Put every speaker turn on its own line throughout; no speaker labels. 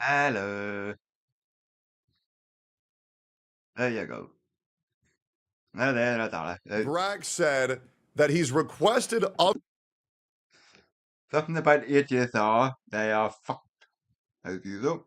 Hello. There you go. There, nó tạo ra.
Bragg said that he's requested other
Something about HSR, they are fucked. As usual.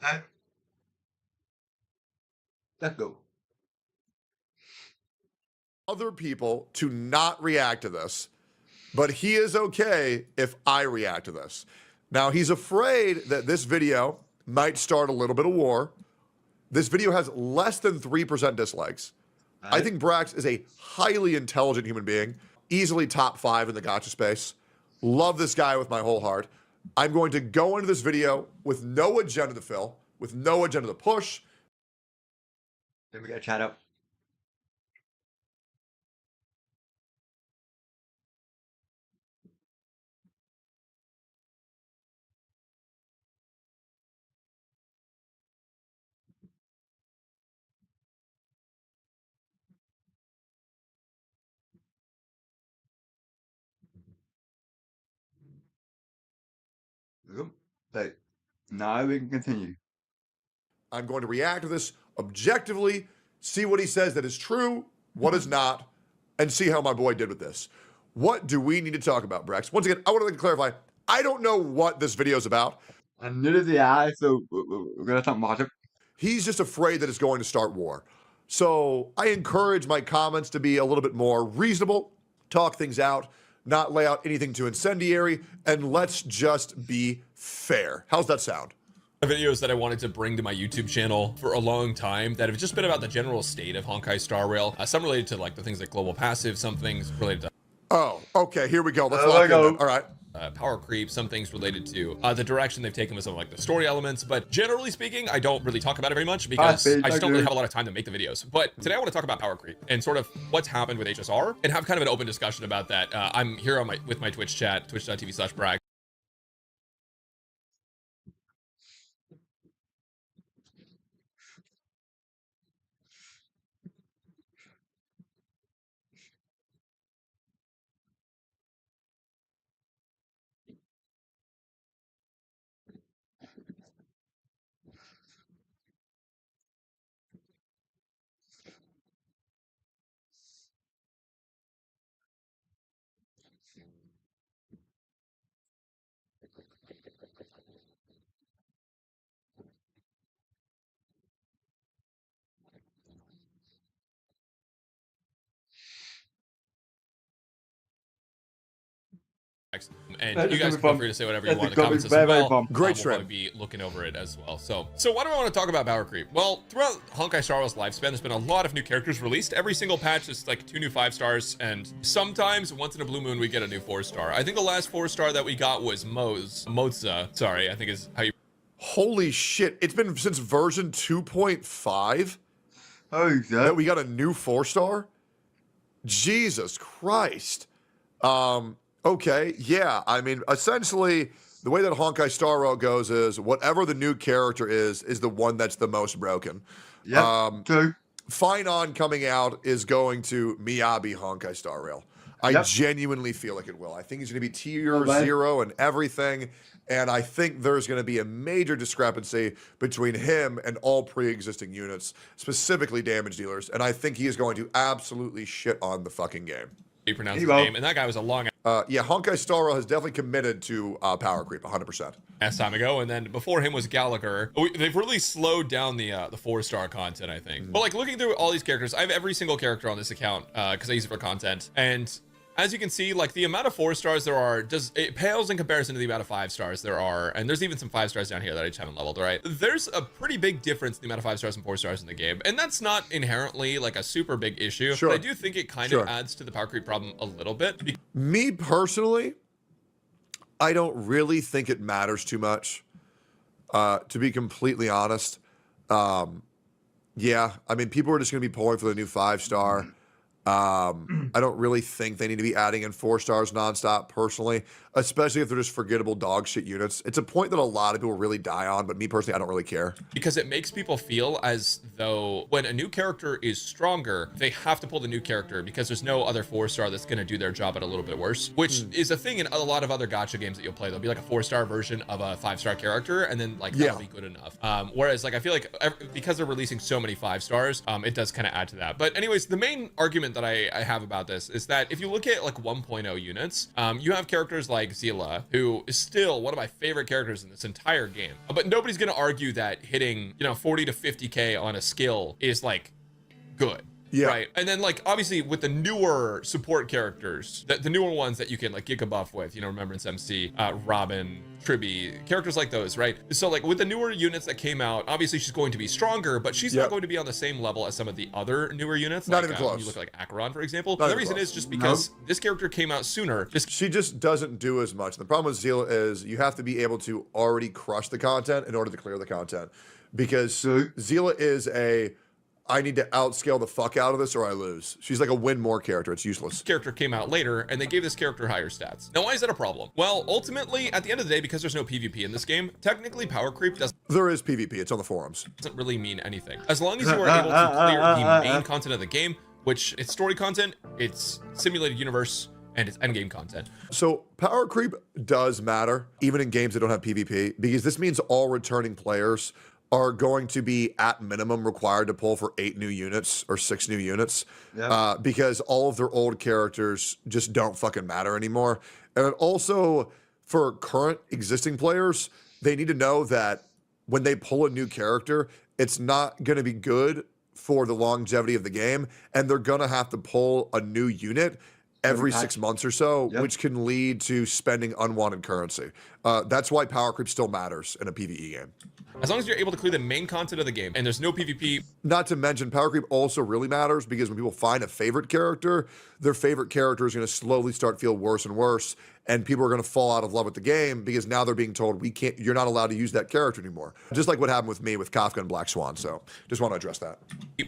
Đấy, let's go.
people to not react to this, but he is okay if I react to this. Now, he's afraid that this video might start a little bit of war. This video has less than 3% dislikes. I think Brax is a highly intelligent human being, easily top 5 in the gotcha space. Love this guy with my whole heart. I'm going to go into this video with no agenda to fill, with no agenda to push.
Then we get a chat up. But now we can continue.
I'm going to react to this objectively, see what he says that is true, what is not, and see how my boy did with this. What do we need to talk about, Brex? Once again, I want to clarify, I don't know what this video is about.
And neither do I, so we're going to talk about it.
He's just afraid that it's going to start war. So I encourage my comments to be a little bit more reasonable, talk things out, not lay out anything too incendiary, and let's just be fair. How's that sound?
Videos that I wanted to bring to my YouTube channel for a long time that have just been about the general state of Honkai Star Rail. Some related to like the things like global passive, some things related to
okay, here we go. Let's lock in. All right.
Power creep, some things related to the direction they've taken with some of like the story elements, but generally speaking, I don't really talk about it very much because I just don't really have a lot of time to make the videos. But today I want to talk about power creep and sort of what's happened with HSR and have kind of an open discussion about that. I'm here on with my Twitch chat, twitch.tv/Bragg. And you guys can feel free to say whatever you want in the comments as well.
Great
we'll probably be looking over it as well. So why do I want to talk about power creep? Well, throughout Honkai Star Rail's lifespan, there's been a lot of new characters released. Every single patch is like 2 new 5-stars, and sometimes once in a blue moon we get a new 4-star. I think the last 4-star that we got was Moza. Sorry, I think is how you.
Holy shit! It's been since version 2.5 that we got a new 4-star. Jesus Christ. Okay, yeah. I mean, essentially, the way that Honkai Star Rail goes is whatever the new character is the one that's the most broken.
Yeah, true.
Finon coming out is going to Miyabi Honkai Star Rail. I genuinely feel like it will. I think he's going to be tier 0 and everything, and I think there's going to be a major discrepancy between him and all pre-existing units, specifically damage dealers, and I think he is going to absolutely shit on the fucking game.
You pronounce his name, and that guy was a long
yeah, Honkai Star Rail has definitely committed to power creep 100%.
Last time ago, and then before him was Gallagher. They've really slowed down the 4-star content, I think. But like looking through all these characters, I have every single character on this account because I use it for content, and As you can see, like the amount of 4 stars there are, it pales in comparison to the amount of 5 stars there are. And there's even some 5 stars down here that I just haven't leveled, right? There's a pretty big difference in the amount of 5 stars and 4 stars in the game. And that's not inherently like a super big issue.
Sure.
But I do think it kind of adds to the power creep problem a little bit.
Me personally, I don't really think it matters too much, to be completely honest. Yeah, I mean, people are just going to be pulling for the new 5-star. I don't really think they need to be adding in 4 stars nonstop personally, especially if they're just forgettable dog shit units. It's a point that a lot of people really die on, but me personally, I don't really care.
Because it makes people feel as though when a new character is stronger, they have to pull the new character because there's no other 4-star that's going to do their job at a little bit worse, which is a thing in a lot of other gacha games that you'll play. There'll be like a 4-star version of a 5-star character, and then like that'll be good enough. Whereas like I feel like because they're releasing so many 5 stars, it does kind of add to that. But anyways, the main argument that I have about this is that if you look at like 1.0 units, you have characters like Zila, who is still one of my favorite characters in this entire game. But nobody's going to argue that hitting, 40 to 50k on a skill is like good.
Yeah.
Right. And then like obviously with the newer support characters, the newer ones that you can like giga buff with, Remembrance MC, Robin, Tribby, characters like those, right? So like with the newer units that came out, obviously she's going to be stronger, but she's not going to be on the same level as some of the other newer units.
Not
like,
even close.
You look like Acheron, for example. The reason is just because this character came out sooner.
She just doesn't do as much. The problem with Zila is you have to be able to already crush the content in order to clear the content, because Zila is I need to outscale the fuck out of this or I lose. She's like a win more character. It's useless.
Character came out later and they gave this character higher stats. Now, why is that a problem? Well, ultimately, at the end of the day, because there's no PvP in this game, technically power creep
There is PvP. It's on the forums.
doesn't really mean anything. As long as you are able to clear the main content of the game, which it's story content, it's simulated universe, and it's endgame content.
So power creep does matter, even in games that don't have PvP, because this means all returning players are going to be at minimum required to pull for 8 new units or 6 new units, because all of their old characters just don't fucking matter anymore. And also for current existing players, they need to know that when they pull a new character, it's not going to be good for the longevity of the game, and they're going to have to pull a new unit every 6 months or so, which can lead to spending unwanted currency. That's why power creep still matters in a PvE game.
As long as you're able to clear the main content of the game and there's no PvP.
Not to mention, power creep also really matters because when people find a favorite character, their favorite character is going to slowly start to feel worse and worse, and people are going to fall out of love with the game because now they're being told you're not allowed to use that character anymore. Just like what happened with me with Kafka and Black Swan. So just want to address that.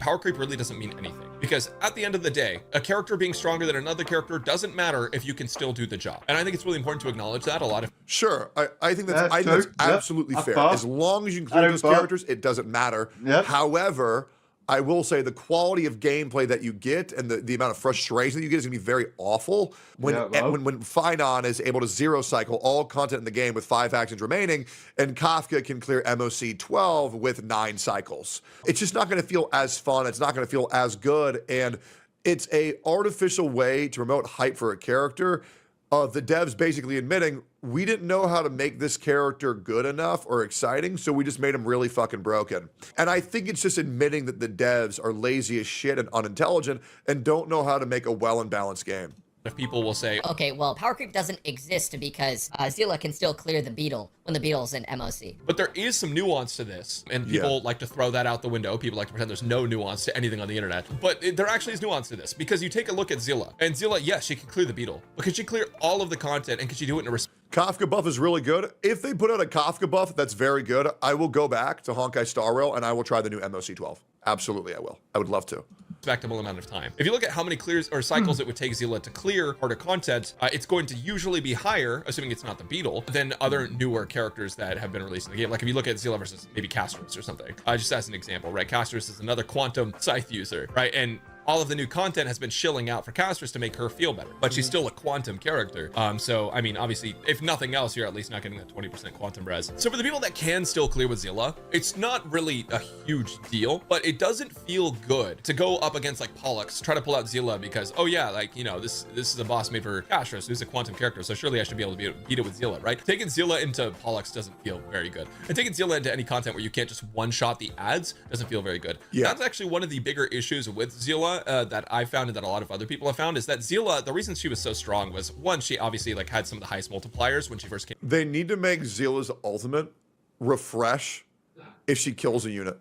Power creep really doesn't mean anything because at the end of the day, a character being stronger than another character doesn't matter if you can still do the job. And I think it's really important to acknowledge that.
Sure, I think that's absolutely fair. As long as you include those characters, it doesn't matter. However, I will say the quality of gameplay that you get and the amount of frustration that you get is going to be very awful when Finon is able to zero cycle all content in the game with 5 actions remaining, and Kafka can clear MOC 12 with 9 cycles. It's just not going to feel as fun. It's not going to feel as good, and it's a artificial way to promote hype for a character. The devs basically admitting we didn't know how to make this character good enough or exciting, so we just made him really fucking broken. And I think it's just admitting that the devs are lazy as shit and unintelligent and don't know how to make a well and balanced game.
If people will say,
okay, well, power creep doesn't exist because Zila can still clear the beetle when the beetle's in MOC.
but there is some nuance to this, and people like to throw that out the window. People like to pretend there's no nuance to anything on the internet, but there actually is nuance to this because you take a look at Zila, and Zila, yes, she can clear the beetle, but can she clear all of the content, and can she do it in a
Kafka buff is really good. If they put out a Kafka buff that's very good, I will go back to Honkai Star Rail and I will try the new MOC 12. Absolutely, I will. I would love to.
respectable amount of time. If you look at how many clears or cycles it would take Zila to clear harder content, it's going to usually be higher, assuming it's not the beetle, than other newer characters that have been released in the game. Like if you look at Zila versus maybe Castros or something, just as an example, right? Castros is another quantum scythe user, right? And all of the new content has been shilling out for Castros to make her feel better, but she's still a quantum character. So, I mean, obviously, if nothing else, you're at least not getting that 20% quantum res. So for the people that can still clear with Zila, it's not really a huge deal, but it doesn't feel good to go up against like Pollux, try to pull out Zila because, oh yeah, like, this is a boss made for Castros, who's a quantum character, so surely I should be able to beat it with Zila, right? Taking Zila into Pollux doesn't feel very good. And taking Zila into any content where you can't just one-shot the ads doesn't feel very good. That's actually one of the bigger issues with Zila Zila that I found and that a lot of other people have found is that Zila, the reason she was so strong was, one, she obviously like had some of the highest multipliers when she first came.
They need to make Zila's ultimate refresh if she kills a unit.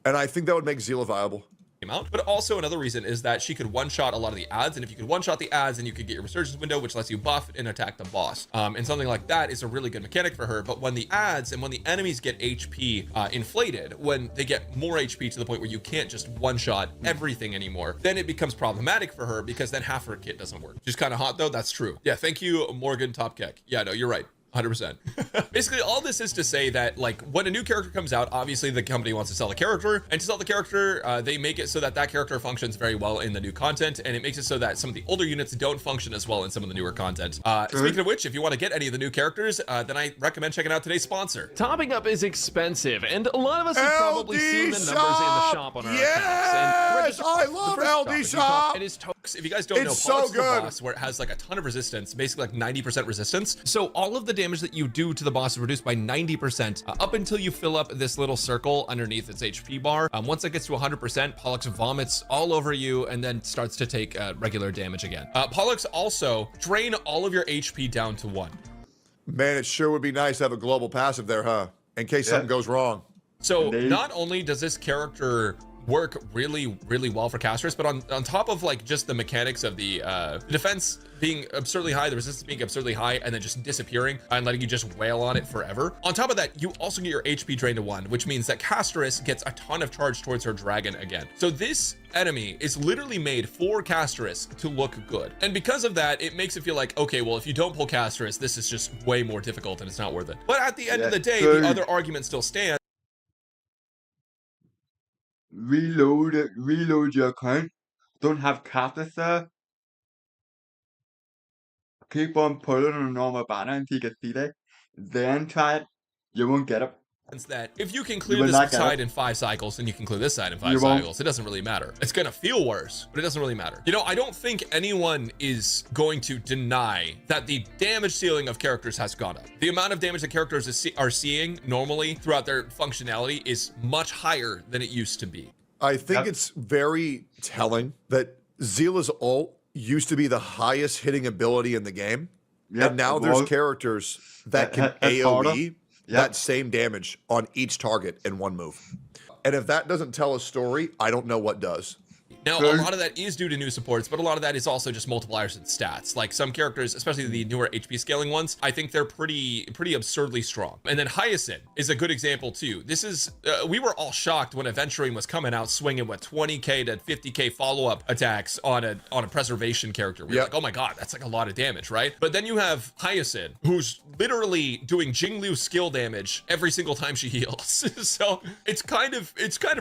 And I think that would make Zila viable.
Out. But also another reason is that she could one-shot a lot of the ads, and if you could one-shot the ads, then you could get your resurgence window, which lets you buff and attack the boss. And something like that is a really good mechanic for her. But when the ads and when the enemies get HP inflated, when they get more HP to the point where you can't just one-shot everything anymore, then it becomes problematic for her because then half her kit doesn't work. Just kind of hot though. That's true. Yeah. Thank you, Morgan Topkek. Yeah, no, you're right. 100%. Basically, all this is to say that, like, when a new character comes out, obviously the company wants to sell the character, and to sell the character, they make it so that that character functions very well in the new content, and it makes it so that some of the older units don't function as well in some of the newer content. Speaking of which, if you want to get any of the new characters, then I recommend checking out today's sponsor.
Topping up is expensive, and a lot of us have probably seen the numbers in the shop on our
yes!
accounts. And
I love LD Shop!
It is if you guys don't know,
it's so
Pollux is the
good.
boss where it has like a ton of resistance, basically like 90% resistance. So all of the damage that you do to the boss is reduced by 90% up until you fill up this little circle underneath its HP bar. Once it gets to 100%, Pollux vomits all over you and then starts to take regular damage again. Pollux also drain all of your HP down to 1.
Man, it sure would be nice to have a global passive there, huh? In case something goes wrong.
So not only does this character work really, really well for casters, but on top of like just the mechanics of the defense being absurdly high, the resistance being absurdly high, and then just disappearing and letting you just wail on it forever. On top of that, you also get your HP drained to 1, which means that Casteress gets a ton of charge towards her dragon again. So this enemy is literally made for Casteress to look good. And because of that, it makes it feel like, okay, well, if you don't pull Casteress, this is just way more difficult and it's not worth it. But at the end of the day, the other argument still stands.
Reload your account. Don't have cactus there. Keep on pulling on a normal banner until you get feedback. Then try it. You won't get it.
That if you can clear this side in 5 cycles, then you can clear this side in 5 cycles. It doesn't really matter. It's gonna feel worse, but it doesn't really matter. You know, I don't think anyone is going to deny that the damage ceiling of characters has gone up. The amount of damage that characters are seeing normally throughout their functionality is much higher than it used to be.
I think it's very telling that Zila's ult used to be the highest hitting ability in the game. And now there's characters that can AoE that same damage on each target in one move. And if that doesn't tell a story, I don't know what does.
Now, a lot of that is due to new supports, but a lot of that is also just multipliers and stats. Like some characters, especially the newer HP scaling ones, I think they're pretty absurdly strong. And then Hyacinth is a good example too. This is, we were all shocked when Aventuring was coming out swinging with 20k to 50k follow-up attacks on a preservation character. We were like, oh my God, that's like a lot of damage, right? But then you have Hyacinth, who's literally doing Jinglu skill damage every single time she heals. So it's kind of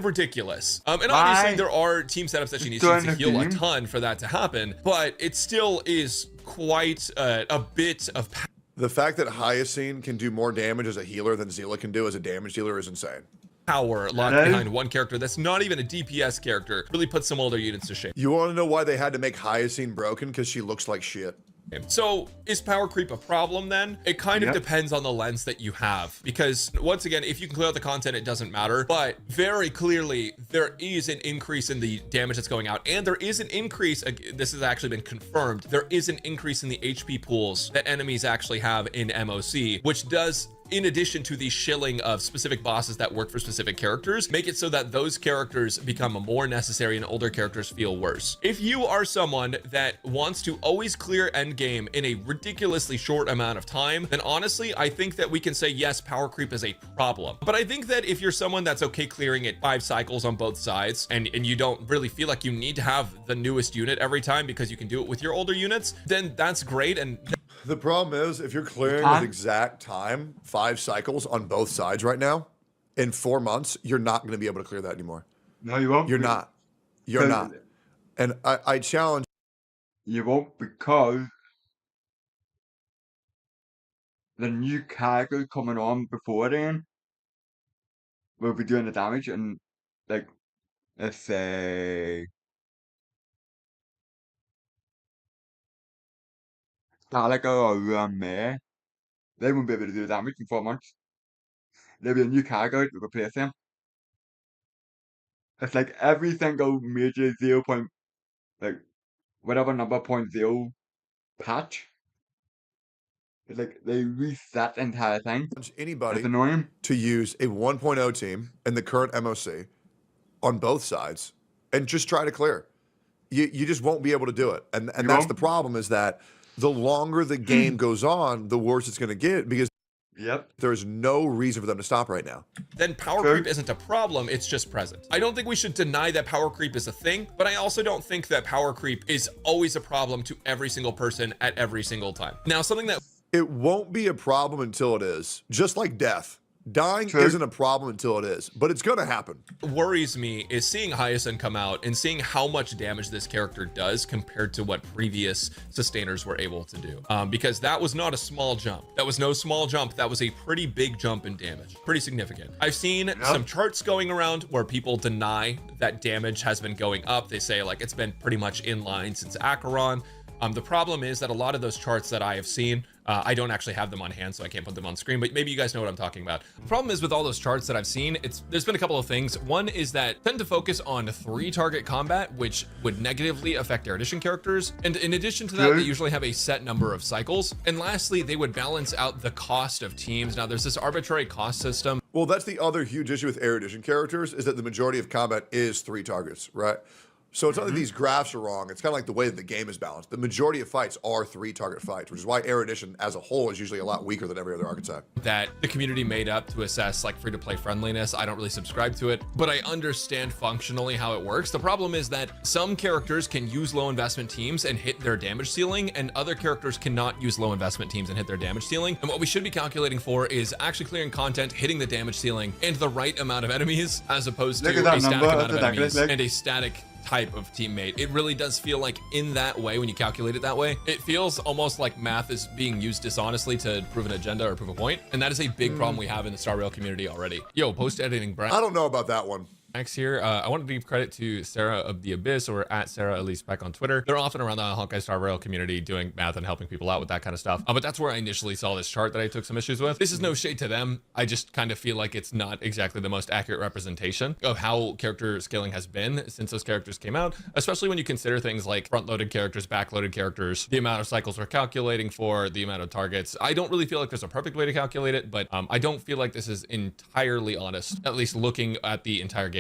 ridiculous. And obviously there are team setups that she needs to heal a ton for that to happen, but it still is quite a bit of
the fact that Hyacinth can do more damage as a healer than Zila can do as a damage dealer is insane.
Power locked behind one character that's not even a DPS character really puts some older units to shame.
You want to know why they had to make Hyacinth broken? Because she looks like shit.
So is power creep a problem then? It kind of depends on the lens that you have, because once again, if you can clear out the content, it doesn't matter. But very clearly, there is an increase in the damage that's going out, and there is an increase, this has actually been confirmed, there is an increase in the HP pools that enemies actually have in MOC, which does, in addition to the shilling of specific bosses that work for specific characters, make it so that those characters become more necessary and older characters feel worse. If you are someone that wants to always clear endgame in a ridiculously short amount of time, then honestly, I think that we can say, yes, power creep is a problem. But I think that if you're someone that's okay clearing it 5 cycles on both sides, and you don't really feel like you need to have the newest unit every time because you can do it with your older units, then that's great. And
the problem is, if you're clearing with exact time, 5 cycles on both sides right now, in 4 months, you're not going to be able to clear that anymore.
No, you won't.
You're not. You're not. And I challenge.
You won't, because the new character coming on before then will be doing the damage, and like, let's say Gallagher or May, they won't be able to do the damage in 4 months. There'll be a new character to replace them. It's like every single major 0. like whatever number point zero patch. It's like they reset the entire thing. It's
Anybody
annoying.
to use a 1.0 team in the current MOC on both sides and just try to clear. You just won't be able to do it. And that's the problem, is that the longer the game goes on, the worse it's going to get, because there's no reason for them to stop right now.
Then power creep isn't a problem, it's just present. I don't think we should deny that power creep is a thing, but I also don't think that power creep is always a problem to every single person at every single time. Now, something that
it won't be a problem until it is, just like death. Dying isn't a problem until it is, but it's gonna happen.
Worries me is seeing Hyacinth come out and seeing how much damage this character does compared to what previous sustainers were able to do. Because that was not a small jump. That was no small jump. That was a pretty big jump in damage. Pretty significant. I've seen some charts going around where people deny that damage has been going up. They say like it's been pretty much in line since Acheron. The problem is that a lot of those charts that I have seen, I don't actually have them on hand, so I can't put them on screen, but maybe you guys know what I'm talking about. The problem is with all those charts that I've seen, there's been a couple of things. One is that tend to focus on 3-target combat, which would negatively affect Erudition characters. And in addition to that, they usually have a set number of cycles. And lastly, they would balance out the cost of teams. Now, there's this arbitrary cost system.
Well, that's the other huge issue with Erudition characters, is that the majority of combat is 3 targets, right? So it's not that these graphs are wrong. It's kind of like the way that the game is balanced. The majority of fights are 3-target fights, which is why Erudition as a whole is usually a lot weaker than every other archetype.
That the community made up to assess like free-to-play friendliness. I don't really subscribe to it, but I understand functionally how it works. The problem is that some characters can use low investment teams and hit their damage ceiling, and other characters cannot use low investment teams and hit their damage ceiling. And what we should be calculating for is actually clearing content, hitting the damage ceiling, and the right amount of enemies, as opposed to a static amount of enemies and a static type of teammate. It really does feel like in that way, when you calculate it that way, it feels almost like math is being used dishonestly to prove an agenda or prove a point. And that is a big problem we have in the Star Rail community already. Yo, post editing, Brent.
I don't know about that one.
Next here, I wanted to give credit to Sarah of the Abyss, or at Sarah Elise back on Twitter. They're often around the Honkai Star Rail community doing math and helping people out with that kind of stuff. But that's where I initially saw this chart that I took some issues with. This is no shade to them. I just kind of feel like it's not exactly the most accurate representation of how character scaling has been since those characters came out, especially when you consider things like front-loaded characters, back-loaded characters, the amount of cycles we're calculating for, the amount of targets. I don't really feel like there's a perfect way to calculate it, but I don't feel like this is entirely honest, at least looking at the entire game.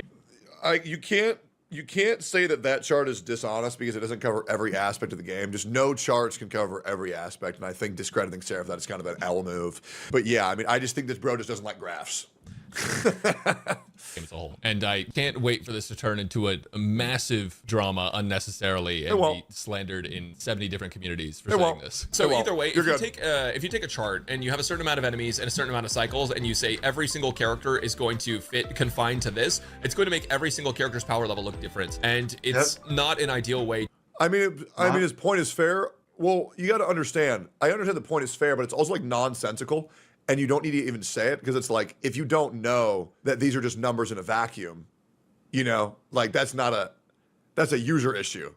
You can't say that chart is dishonest because it doesn't cover every aspect of the game. Just no charts can cover every aspect, and I think discrediting Sarah for that is kind of an L move. But yeah, I mean, I just think this bro just doesn't like graphs.
Game as a whole. And I can't wait for this to turn into a massive drama unnecessarily and be slandered in 70 different communities for saying this. So either way, if you take a chart and you have a certain amount of enemies and a certain amount of cycles, and you say every single character is going to fit confined to this, it's going to make every single character's power level look different. And it's not an ideal way.
I mean, his point is fair. Well, you got to understand. I understand the point is fair, but it's also like nonsensical. And you don't need to even say it, because it's like, if you don't know that these are just numbers in a vacuum, you know, like that's a user issue.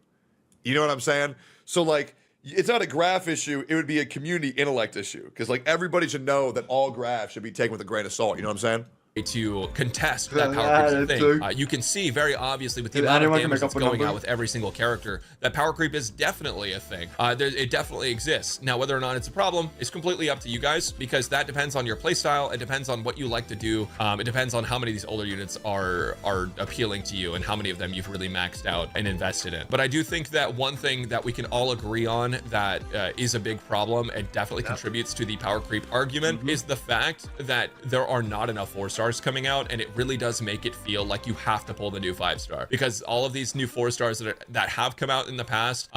You know what I'm saying? So like, it's not a graph issue. It would be a community intellect issue, because like everybody should know that all graphs should be taken with a grain of salt. You know what I'm saying?
To contest that power creep thing. You can see very obviously with the amount of damage that's going out with every single character that power creep is definitely a thing. It definitely exists. Now, whether or not it's a problem is completely up to you guys, because that depends on your playstyle. It depends on what you like to do. It depends on how many of these older units are appealing to you and how many of them you've really maxed out and invested in. But I do think that one thing that we can all agree on that is a big problem and definitely contributes to the power creep argument is the fact that there are not enough 4-stars coming out, and it really does make it feel like you have to pull the new 5-star, because all of these new 4-stars that have come out in the past,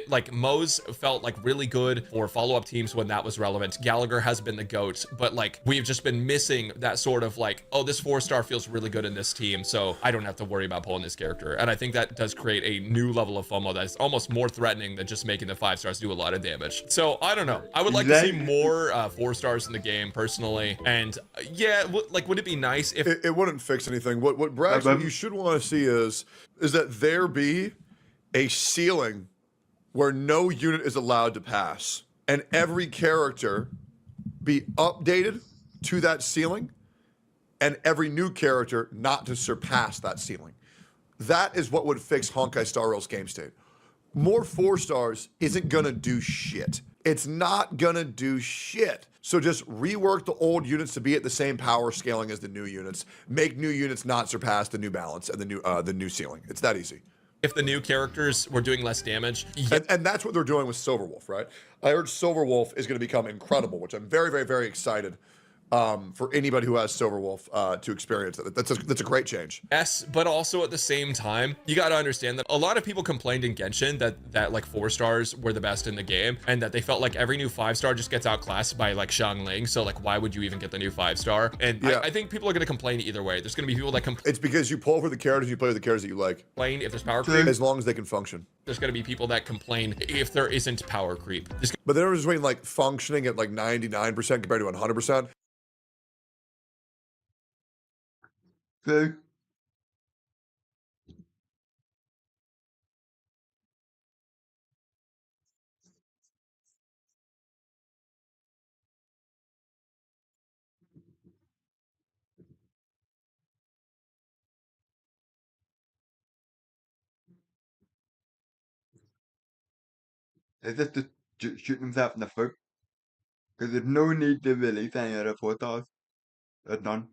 like Moe's felt like really good for follow-up teams when that was relevant. Gallagher has been the GOAT, but like we've just been missing that sort of like, oh, this 4-star feels really good in this team, so I don't have to worry about pulling this character. And I think that does create a new level of FOMO that's almost more threatening than just making the 5-stars do a lot of damage. So I don't know. I would like to see more 4-stars in the game personally, and yeah, like would it be nice if
it wouldn't fix anything. What Braxton, you should want to see is that there be a ceiling where no unit is allowed to pass, and every character be updated to that ceiling, and every new character not to surpass that ceiling. That is what would fix Honkai Star Rail's game state. more 4 stars isn't gonna do shit. It's not gonna do shit. So just rework the old units to be at the same power scaling as the new units. Make new units not surpass the new balance and the new ceiling. It's that easy.
If the new characters were doing less damage,
And that's what they're doing with Silverwolf, right? I heard Silverwolf is going to become incredible, which I'm very, very, very excited for anybody who has Silverwolf to experience it. That's a great change.
yes, but also at the same time, you got to understand that a lot of people complained in Genshin that like 4 stars were the best in the game, and that they felt like every new 5-star just gets outclassed by like Xiangling. So like, why would you even get the new 5-star? And
Yeah.
I think people are going to complain either way. There's going to be people that
It's because you pull for the characters, you play with the characters that you like,
complain if there's power creep.
as long as they can function.
There's going to be people that complain if there isn't power creep. There's
But the difference between like functioning at like 99% compared to 100%.
True. It's just to shoot himself in the foot. Because there's no need to release any other 4 stars. There's none.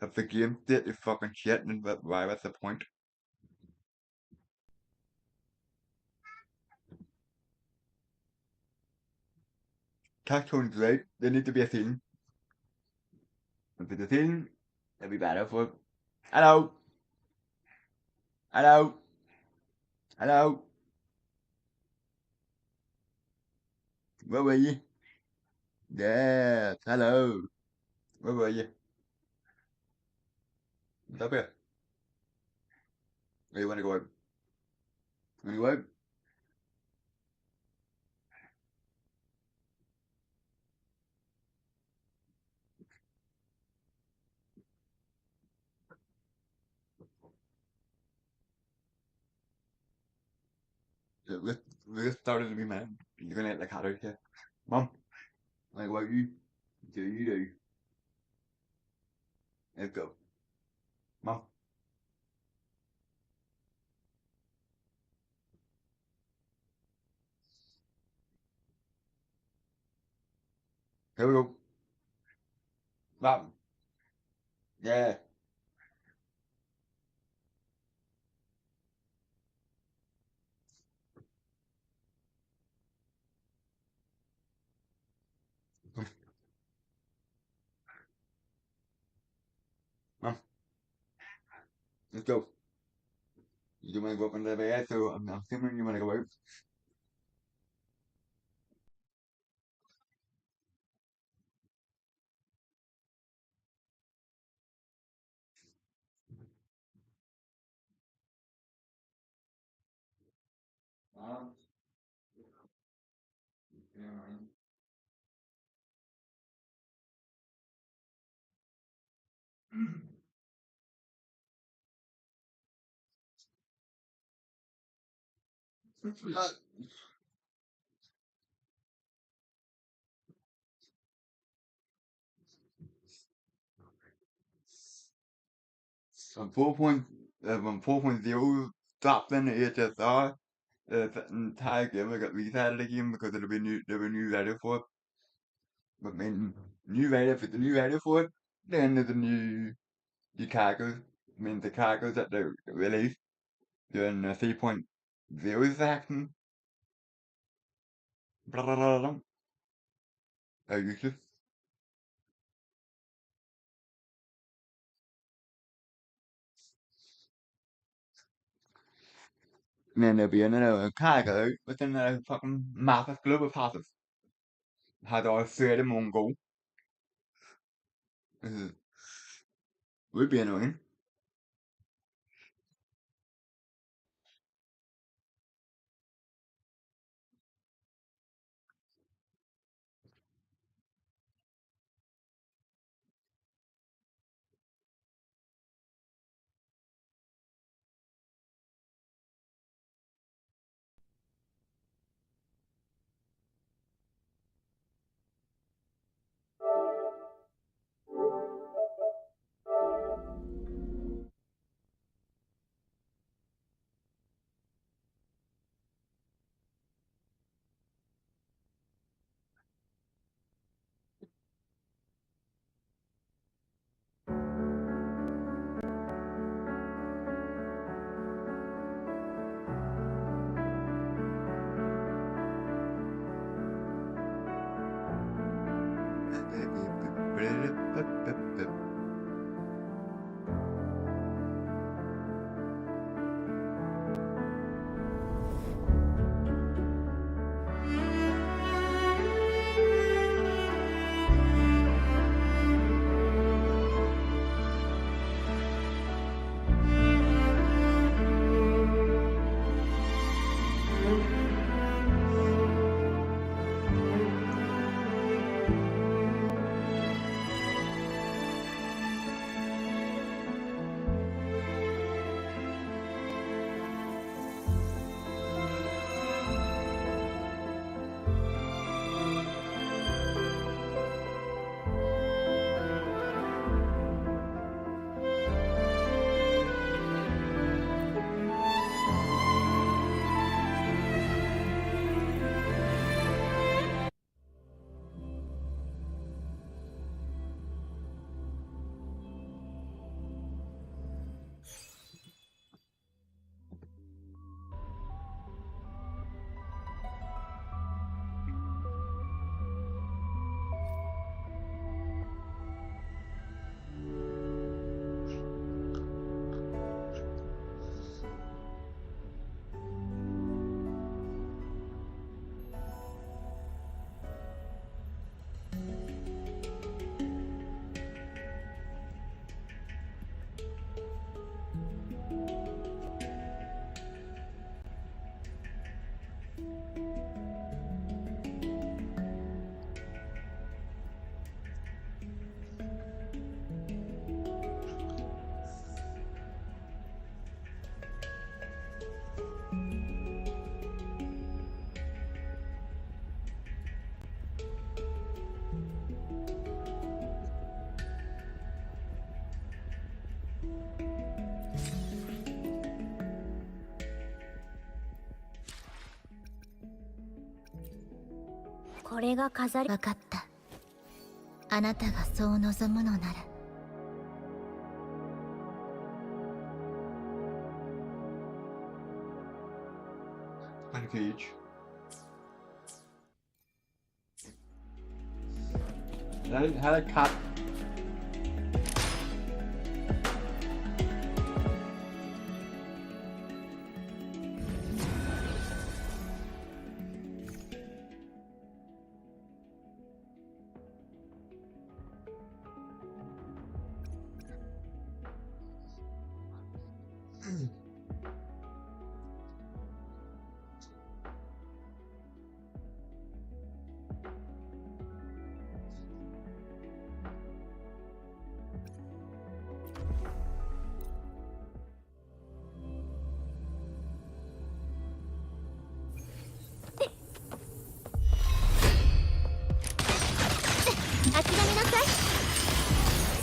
If the game state is fucking shit, then why was the point? Tactone's great. They need to be a team. If it's a team, it'll be better for. Hello! Hello! Hello! Where were you? Yes, hello. Where were you? Stop here. Where you wanna go out? Wanna go out? Yeah, let's start to be mad. You're gonna get the cat out here. Mom, like what you do. Let's go. Mom. Here we go. Mom. Yeah. Mom, let's go. You don't wanna go up under the bed, so I'm assuming you wanna go out. Mom. Yeah. From 4.0 stopped in the HSR, the entire game I got restarted again because there were new value for it. But when new value for the new value for it, then there's a new cargoes. I mean the cargoes that they released during the 3.0 section. Blah blah blah blah. Are useless. And then there'll be another cargo within a fucking massive global passes. Had all three of them on go. This is, would be annoying.
これが飾り。分かった。あなたがそう望むのなら。
Package. Had a cut.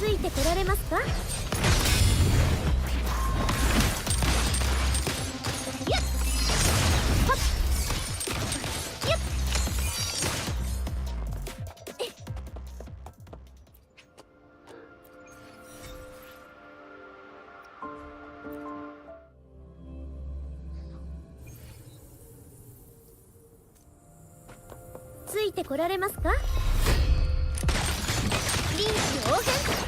ついてこられますか？臨機応変。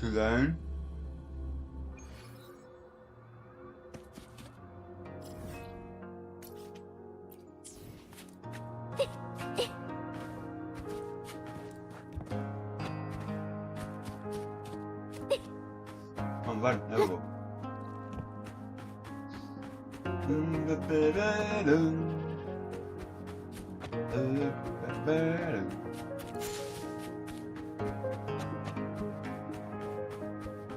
To learn. One elbow.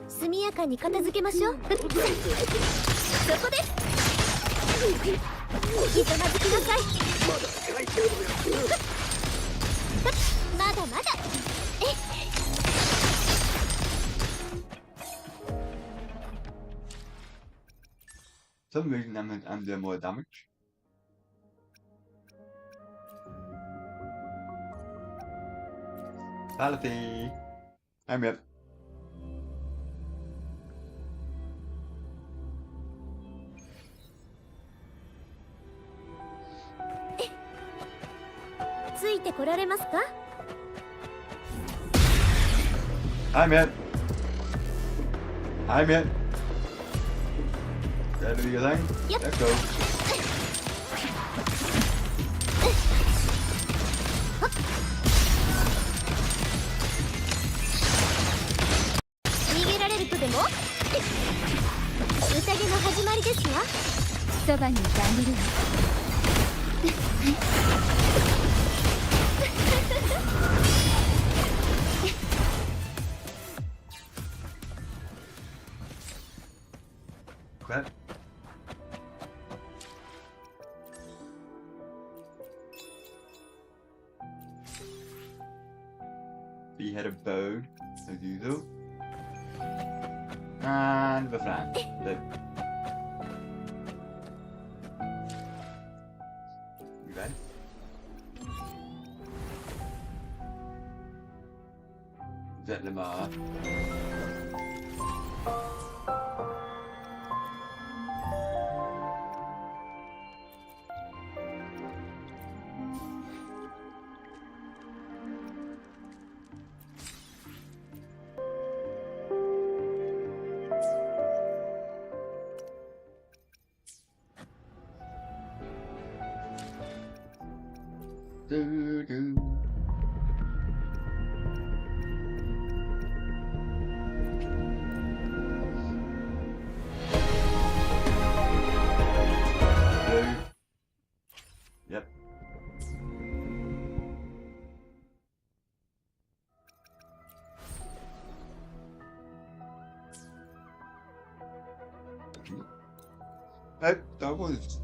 速やかに片付けましょう。そこです。ひざまずきなさい。まだまだ。
Some reason I'm doing more damage. Fallacy. I'm up. I'm in. I'm in. Ready to do your thing?
Yep.
Let's go. Crap. Beheaded bone, as usual. And the flan. You ready? Zet Lamar. Do. That was.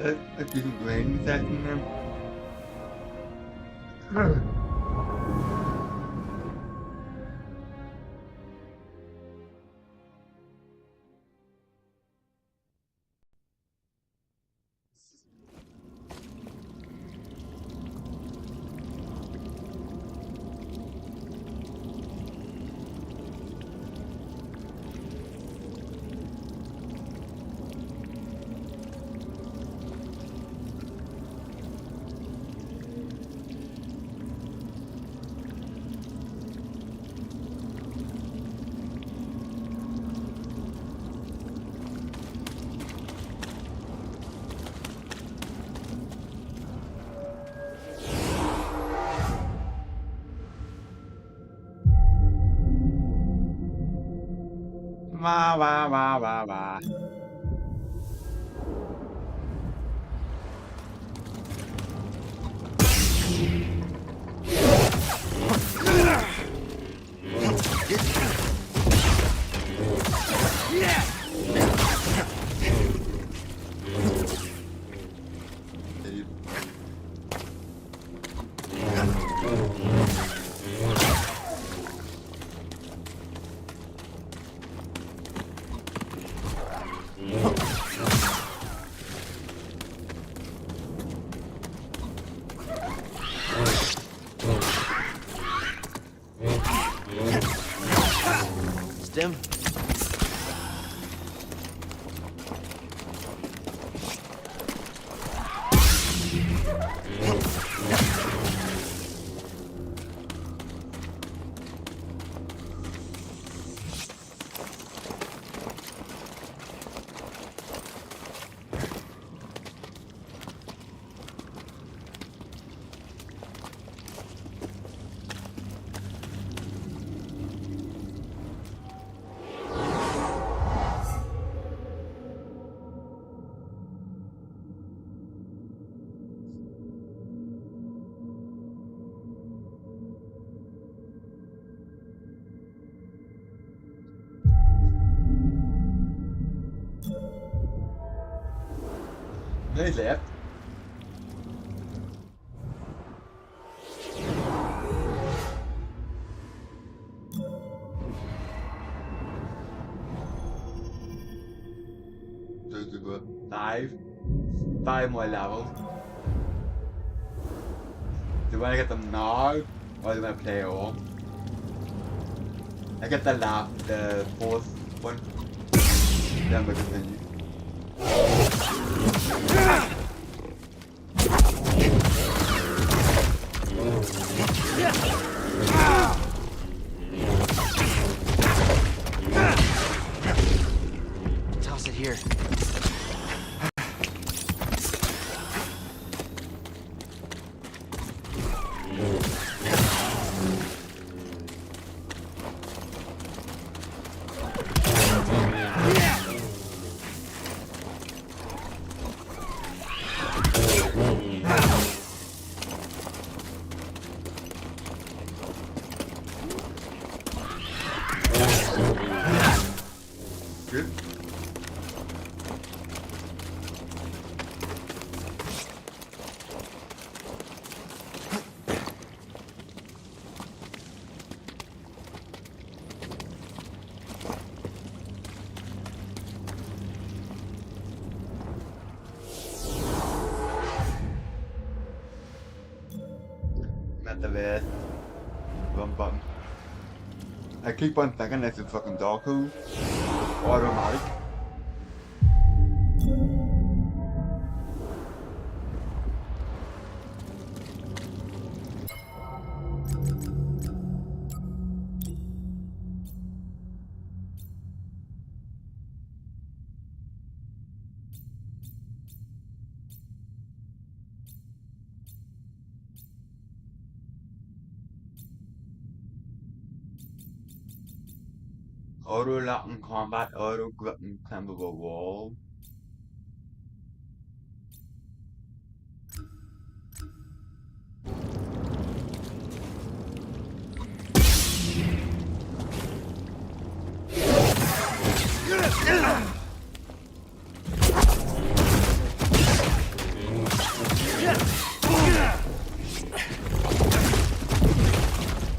I didn't rain that in them. Wah, wah, wah, wah, wah.
Stim?
They left. Super. Five more levels. Do you want to get them now, or do you want to play on? I get the fourth one. Then we continue.
Toss it here.
Good. Not the best. Wrong button. I keep on thinking this is fucking Doku. Automatic. Auto lock in combat, auto grip and climbable wall.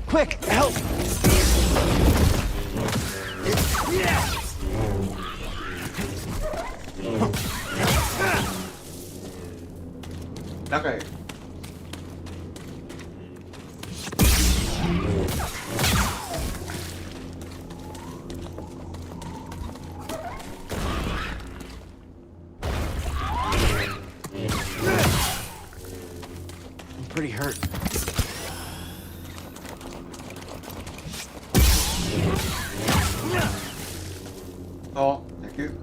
Quick, help!
Okay.
I'm pretty hurt.
Oh, thank you.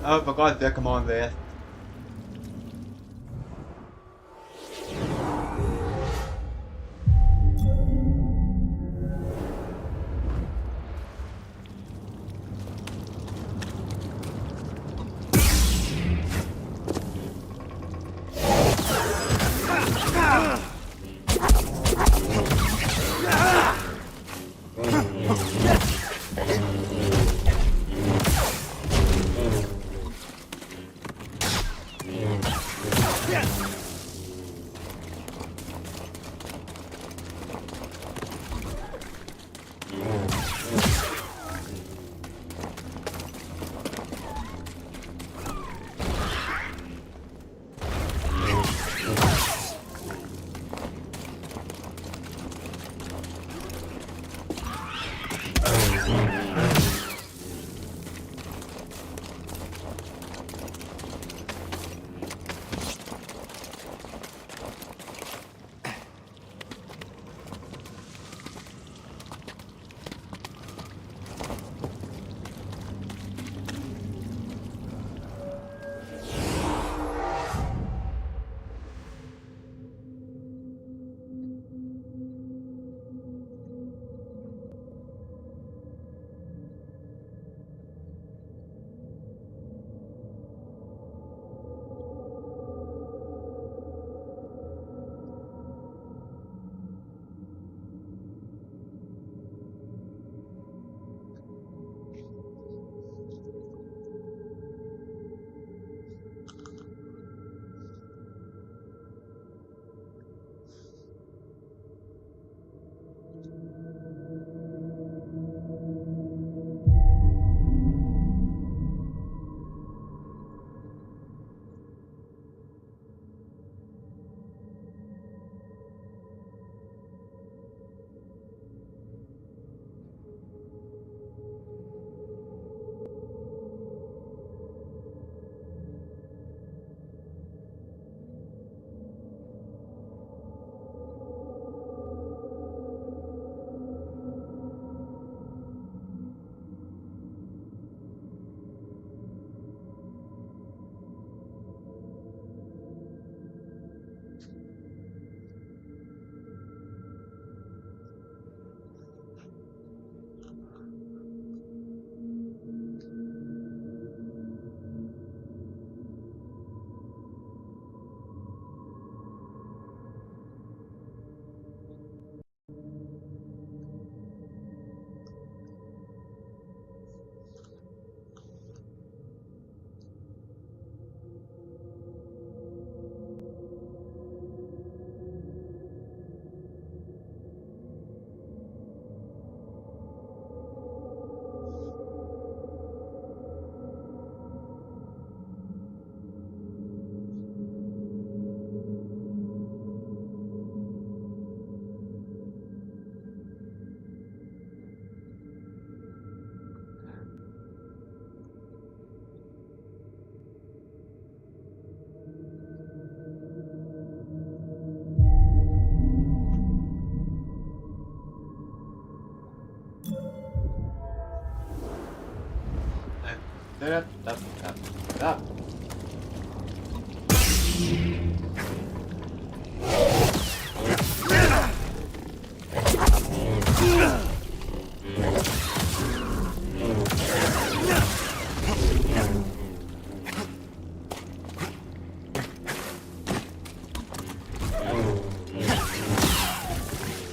Oh, for God's sake, come on there.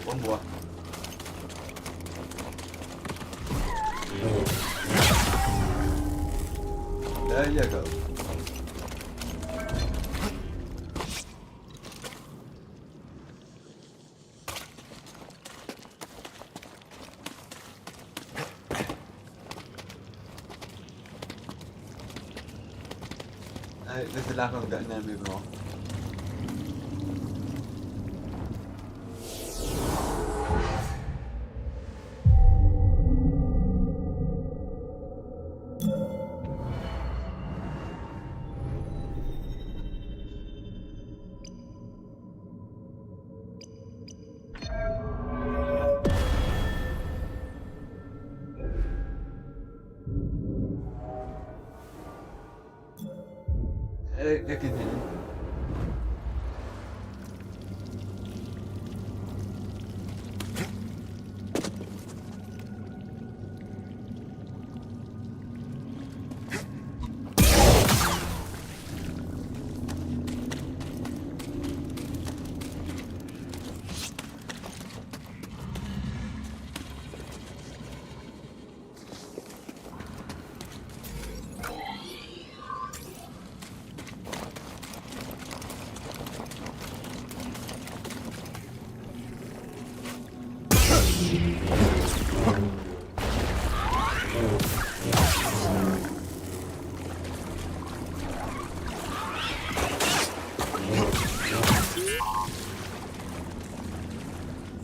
One more. There you go. This is the last one I'm getting, then moving on. Continue.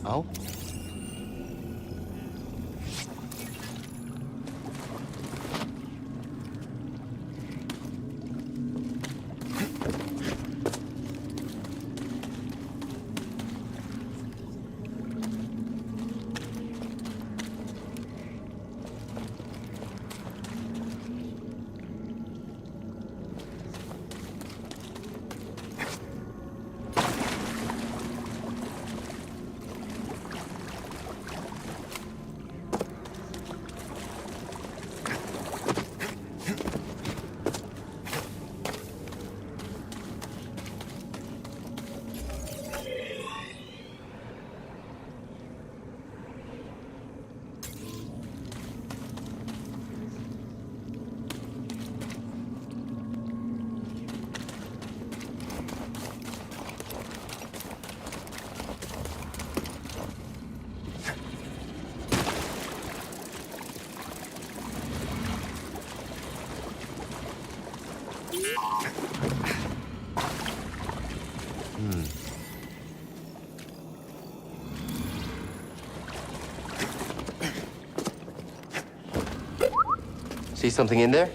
Oh? See something in there?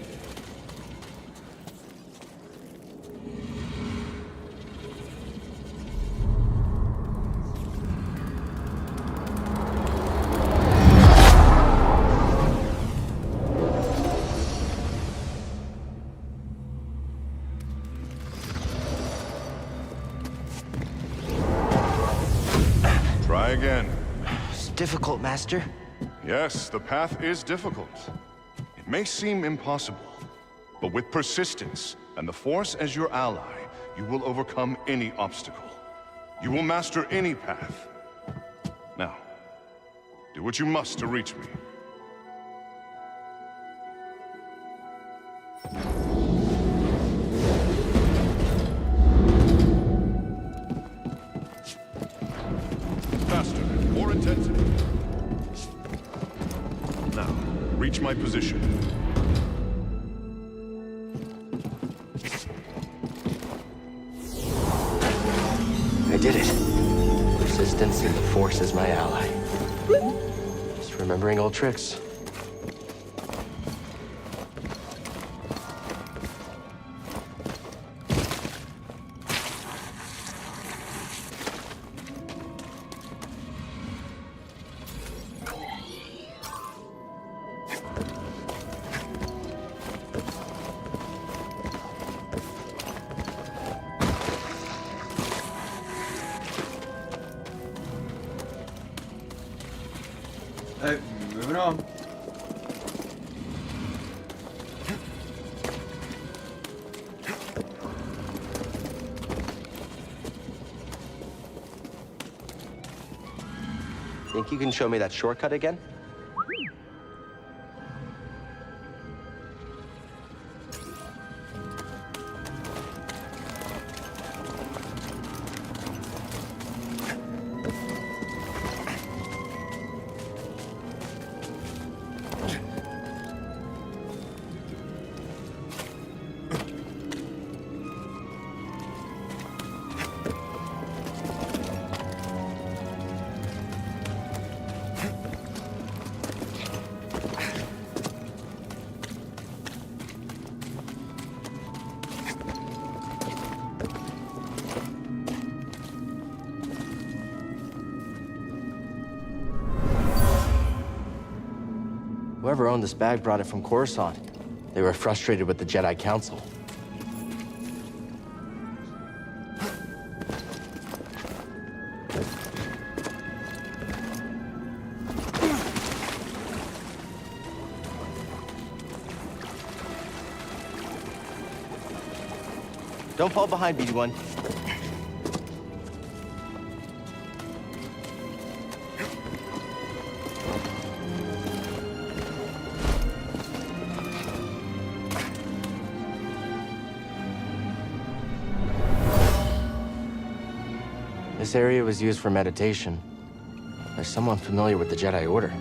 Try again.
It's difficult, Master.
Yes, the path is difficult. It may seem impossible, but with persistence and the Force as your ally, you will overcome any obstacle. You will master any path. Now, do what you must to reach me. Faster, more intensity. Now, reach my position.
I did it. Persistence and the Force is my ally. Just remembering old tricks.
Hey, moving on.
Think you can show me that shortcut again? Whoever owned this bag brought it from Coruscant. They were frustrated with the Jedi Council. Don't fall behind, BD1. This area was used for meditation. There's someone familiar with the Jedi Order.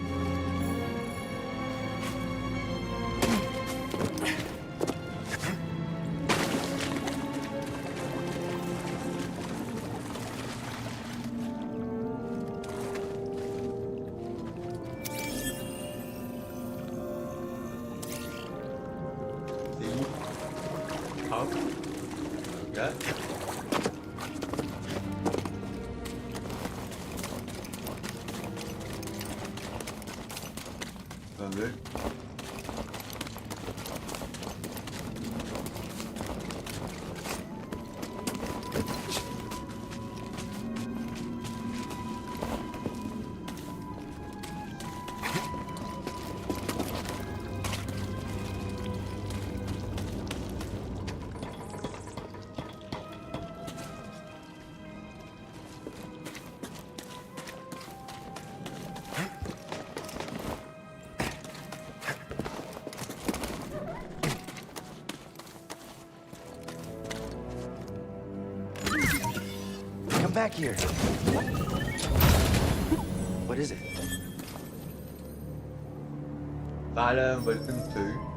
Okay. Thunder.
Come back here. What is it?
Silent, welcome to.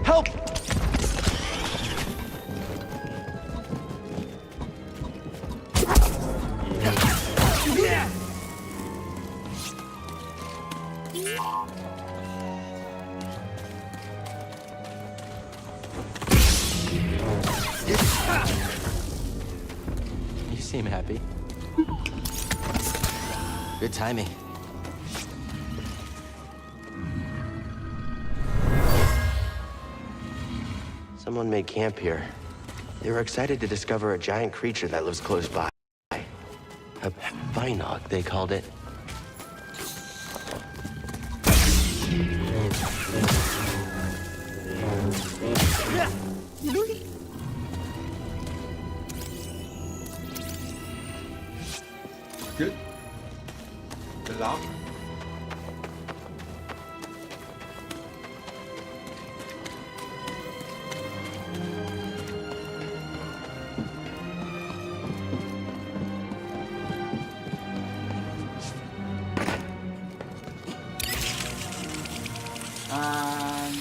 Help! You seem happy. Good timing. Someone made camp here. They were excited to discover a giant creature that lives close by. A Vinog, they called it.
Good. The lock. And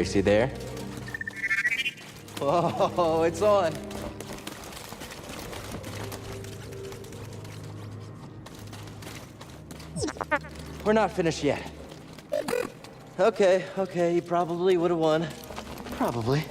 Tracy there?
Whoa, it's on.
We're not finished yet.
Okay, you probably would have won.
Probably.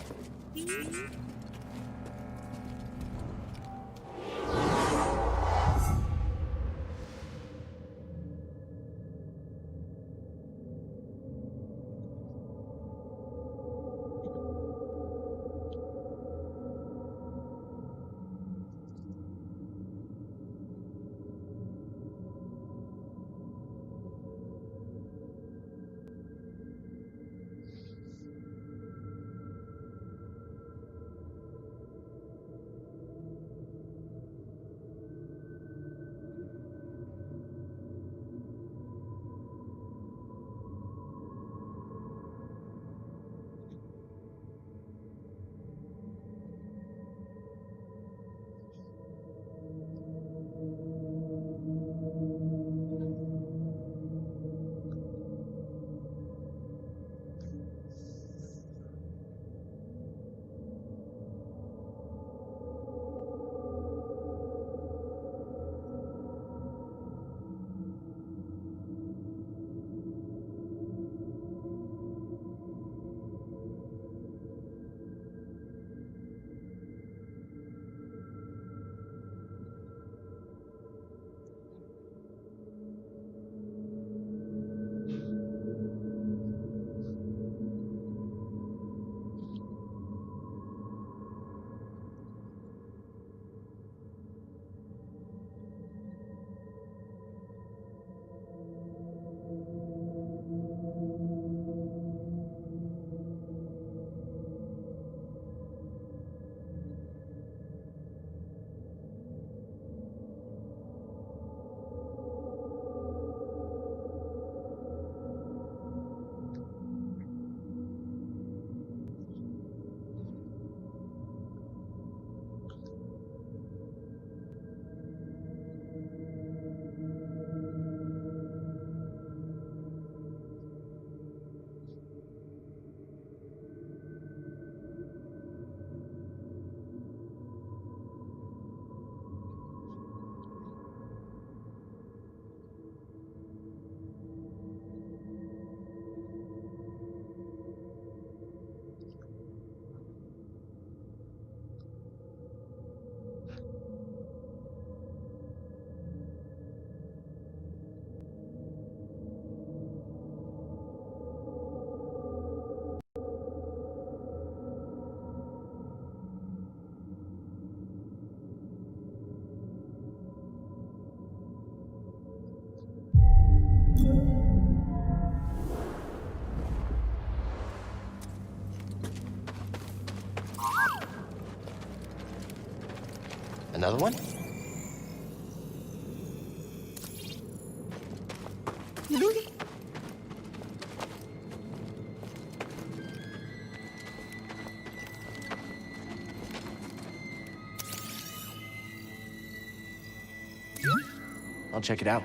Another one?
I'll check it out.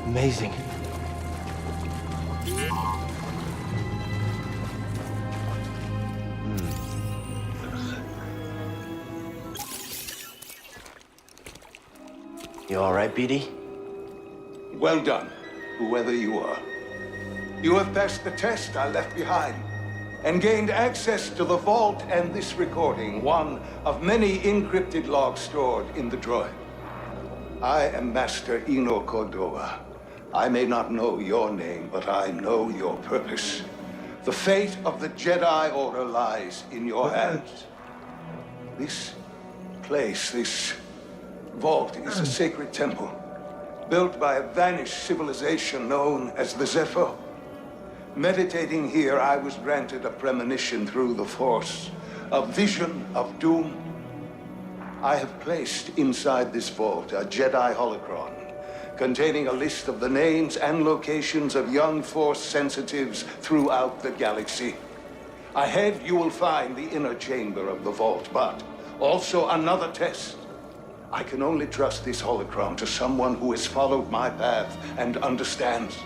Amazing.
You all right, BD?
Well done, whoever you are. You have passed the test I left behind and gained access to the vault and this recording, one of many encrypted logs stored in the droid. I am Master Eno Cordova. I may not know your name, but I know your purpose. The fate of the Jedi Order lies in your hands. This place, this vault, is a sacred temple, built by a vanished civilization known as the Zepho. Meditating here, I was granted a premonition through the Force, a vision of doom. I have placed inside this vault a Jedi holocron containing a list of the names and locations of young Force sensitives throughout the galaxy. Ahead, you will find the inner chamber of the vault, but also another test. I can only trust this holocron to someone who has followed my path and understands.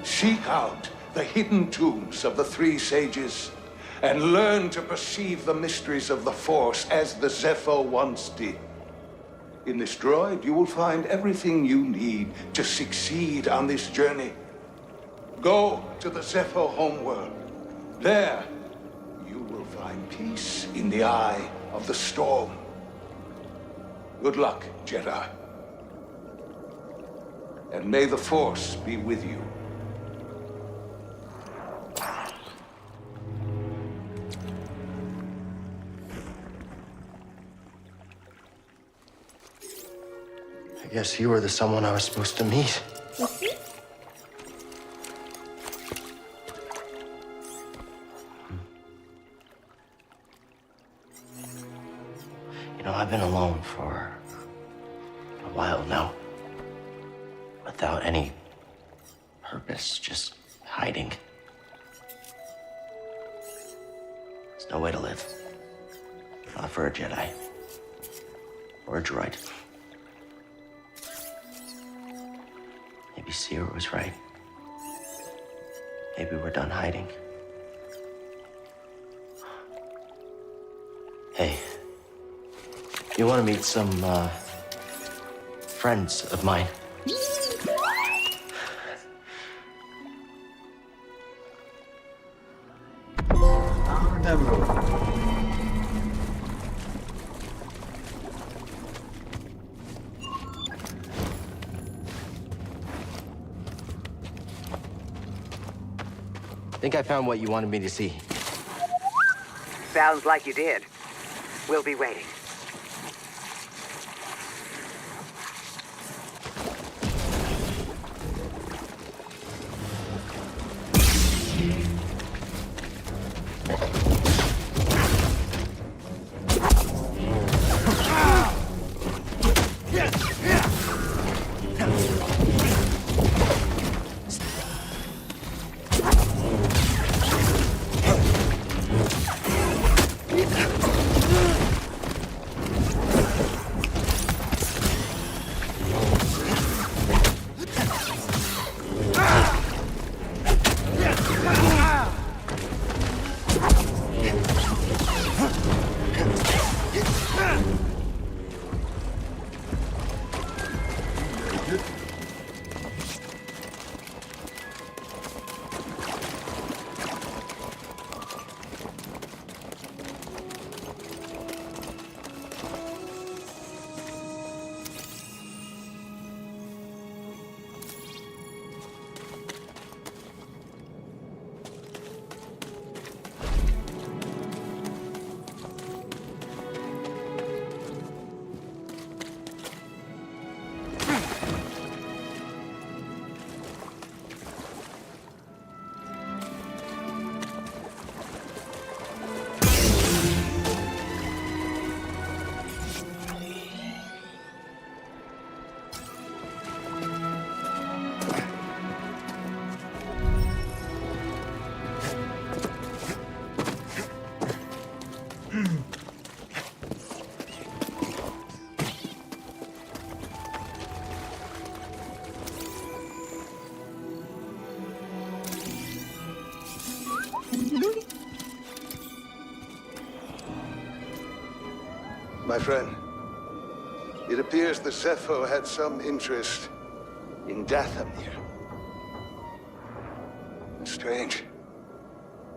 Seek out the hidden tombs of the three sages and learn to perceive the mysteries of the Force as the Zepho once did. In this droid, you will find everything you need to succeed on this journey. Go to the Zepho homeworld. There, you will find peace in the eye of the storm. Good luck, Jedi. And may the Force be with you.
I guess you were the someone I was supposed to meet. You know, I've been alone for a while now. Without any purpose, just hiding. There's no way to live. Not for a Jedi. Or a droid. Maybe Seer was right. Maybe we're done hiding. Hey, you want to meet some, friends of mine? I think I found what you wanted me to see.
Sounds like you did. We'll be waiting.
My friend, it appears the Zepho had some interest in Dathomir. Strange.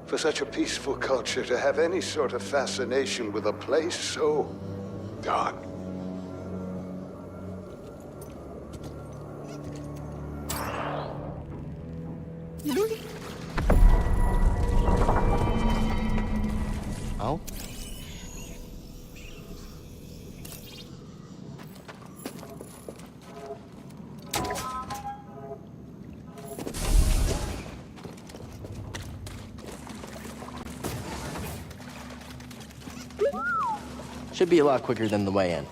For such a peaceful culture to have any sort of fascination with a place so dark.
Oh? Should be a lot quicker than the way in.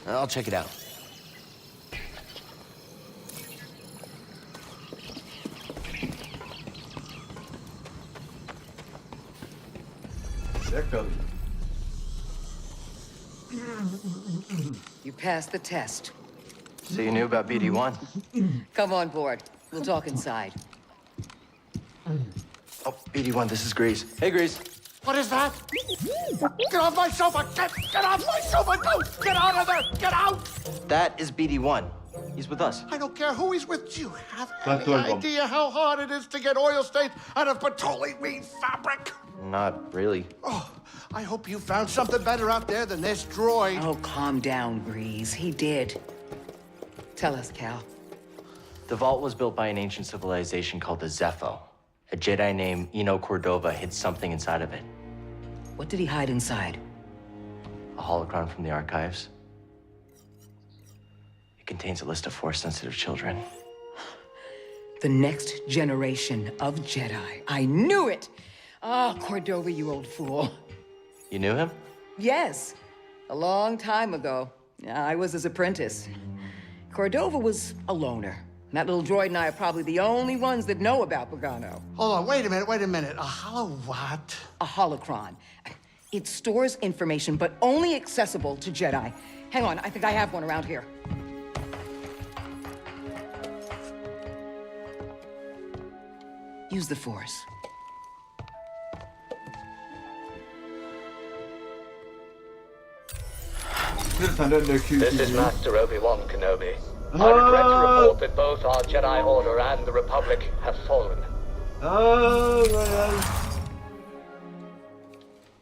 I'll check it out.
You passed the test.
So you knew about BD-1?
Come on board. We'll talk inside.
Oh, BD-1, this is Grease. Hey, Grease.
What is that? Get off my sofa! Get off my sofa! Don't! Get out of there! Get out!
That is BD-1. He's with us.
I don't care who he's with. Do you have any idea how hard it is to get oil stains out of petroleum fabric?
Not really.
Oh, I hope you found something better out there than this droid.
Oh, calm down, Breeze. He did. Tell us, Cal.
The vault was built by an ancient civilization called the Zepho. A Jedi named Eno Cordova hid something inside of it.
What did he hide inside?
A holocron from the archives. It contains a list of Force-sensitive children.
The next generation of Jedi. I knew it! Ah, Cordova, you old fool.
You knew him?
Yes, a long time ago. I was his apprentice. Cordova was a loner. That little droid and I are probably the only ones that know about Pagano.
Hold on, wait a minute. A hollow what?
A holocron. It stores information, but only accessible to Jedi. Hang on, I think I have one around here. Use the Force.
This is Master Obi-Wan Kenobi. I regret to report that both our Jedi Order and the Republic have fallen.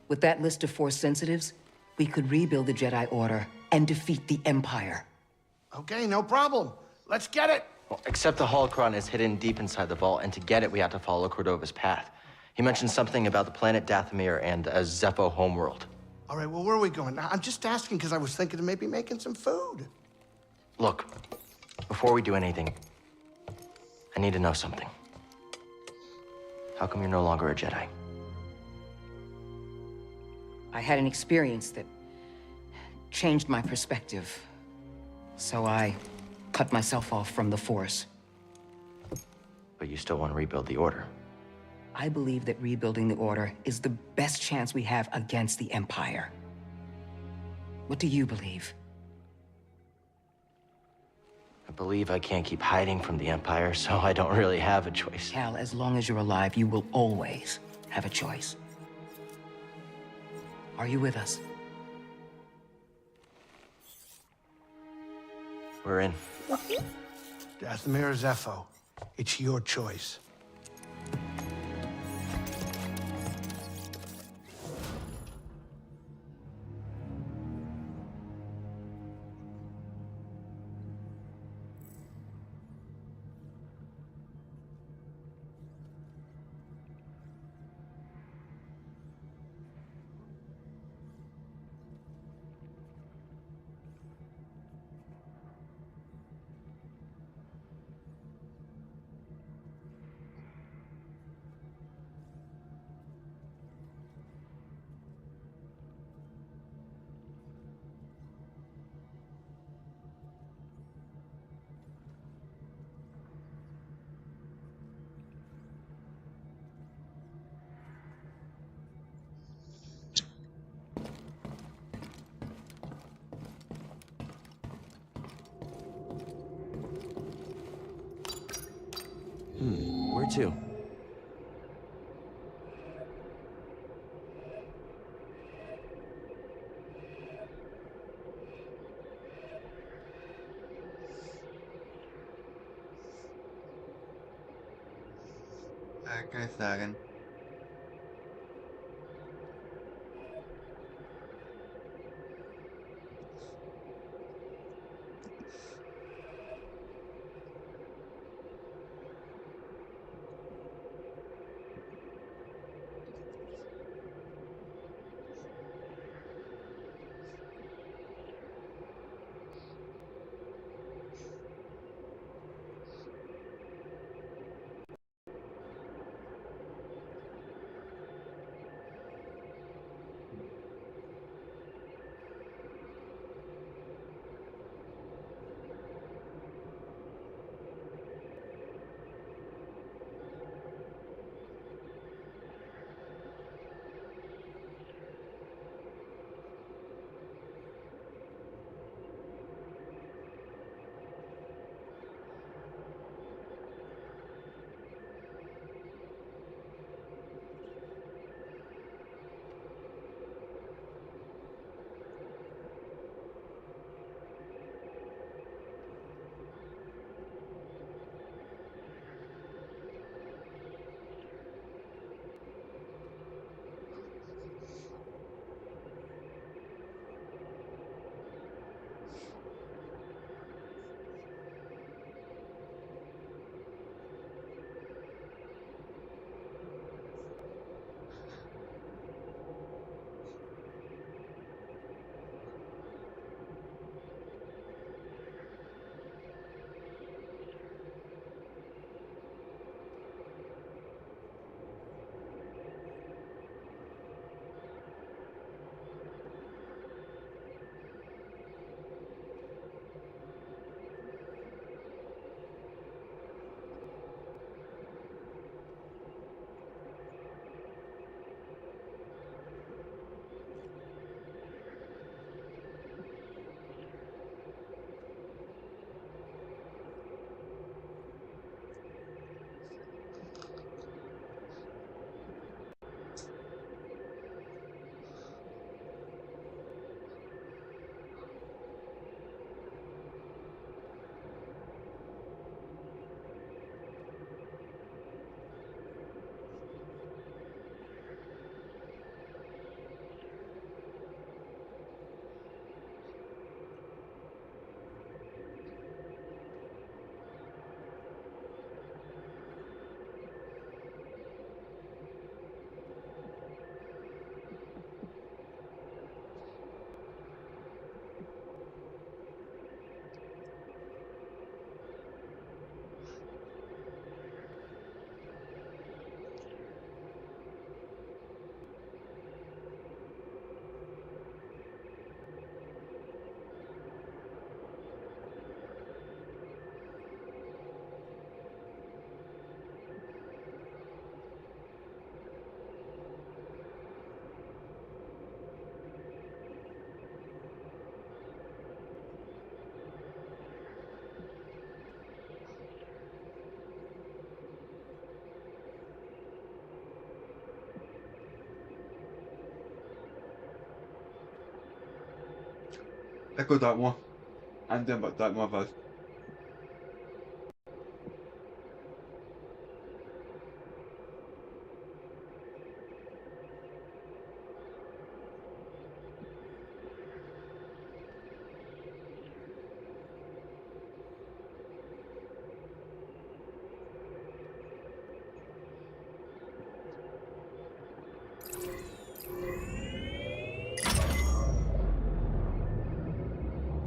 With that list of Force sensitives, we could rebuild the Jedi Order and defeat the Empire.
Okay, no problem. Let's get it.
Well, except the holocron is hidden deep inside the vault, and to get it, we have to follow Cordova's path. He mentioned something about the planet Dathomir and a Zepho homeworld.
All right, well, where are we going? I'm just asking because I was thinking of maybe making some food.
Look, before we do anything, I need to know something. How come you're no longer a Jedi?
I had an experience that changed my perspective. So I cut myself off from the Force.
But you still want to rebuild the Order.
I believe that rebuilding the Order is the best chance we have against the Empire. What do you believe?
I believe I can't keep hiding from the Empire, so I don't really have a choice.
Cal, as long as you're alive, you will always have a choice. Are you with us?
We're in.
Dathomir or Zepho, it's your choice.
too.
Kan je sagen. Let's go that one. I'm done about that one first.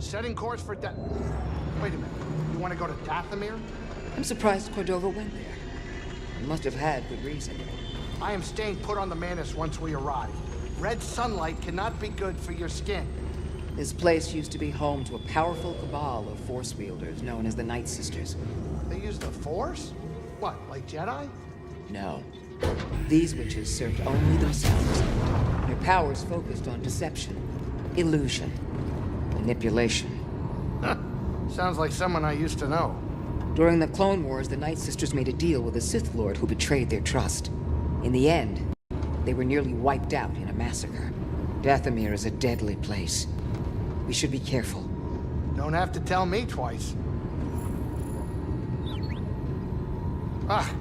Setting course for Wait a minute. You want to go to Dathomir?
I'm surprised Cordova went there. He must have had good reason.
I am staying put on the Manus once we arrive. Red sunlight cannot be good for your skin.
This place used to be home to a powerful cabal of Force wielders known as the Night Sisters.
They use the Force? What, like Jedi?
No. These witches served only themselves. Their powers focused on deception, illusion, manipulation.
Sounds like someone I used to know.
During the Clone Wars, the Night Sisters made a deal with a Sith Lord who betrayed their trust. In the end, they were nearly wiped out in a massacre. Dathomir is a deadly place. We should be careful.
Don't have to tell me twice.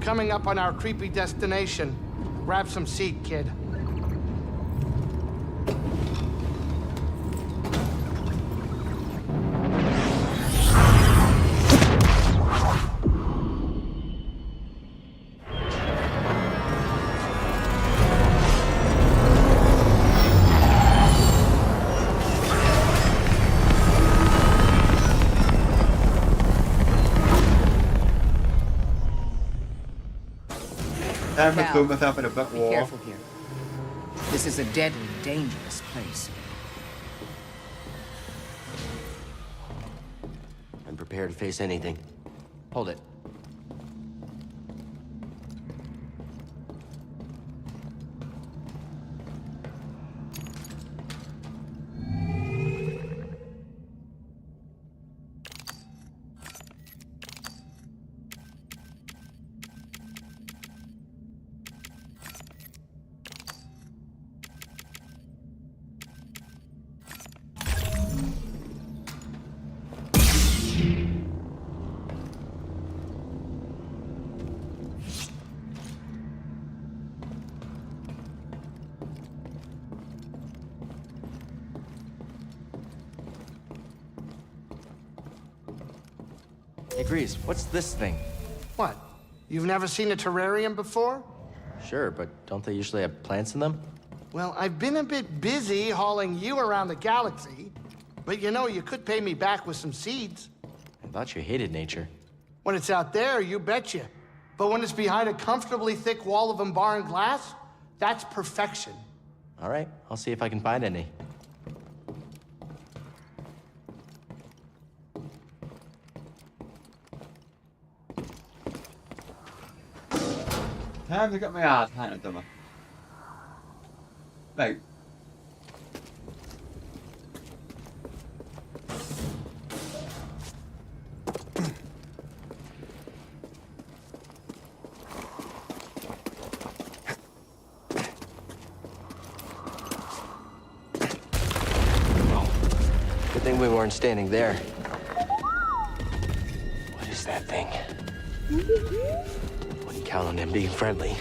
Coming up on our creepy destination. Grab some seat, kid.
I'm gonna throw myself in a brick
Be
wall.
careful here. This is a deadly, dangerous place.
I'm prepared to face anything. Hold it. Hey, Grease, what's this thing?
What? You've never seen a terrarium before?
Sure, but don't they usually have plants in them?
Well, I've been a bit busy hauling you around the galaxy. But you know, you could pay me back with some seeds.
I thought you hated nature.
When it's out there, you betcha. But when it's behind a comfortably thick wall of embarring glass, that's perfection.
All right, I'll see if I can find any.
Time to get my ass handed to me. Right.
Good thing we weren't standing there. What is that thing? Wouldn't count on him being friendly.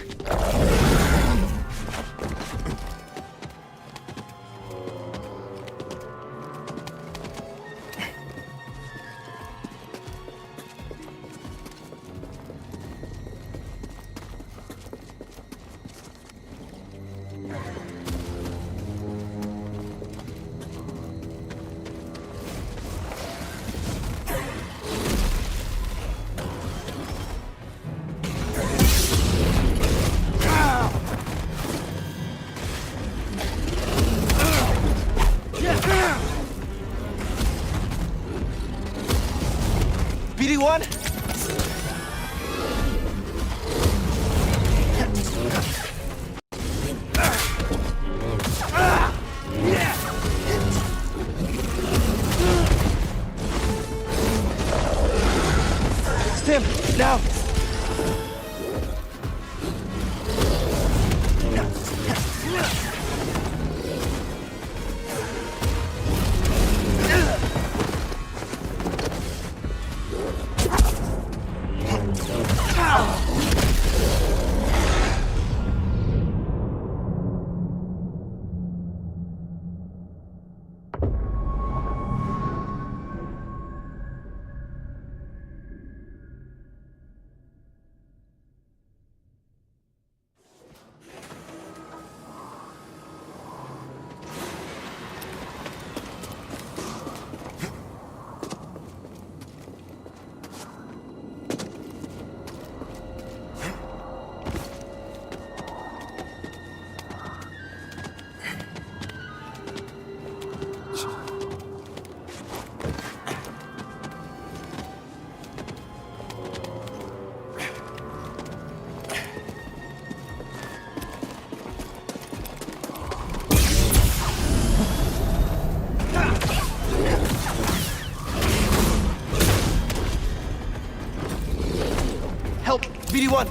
BD1!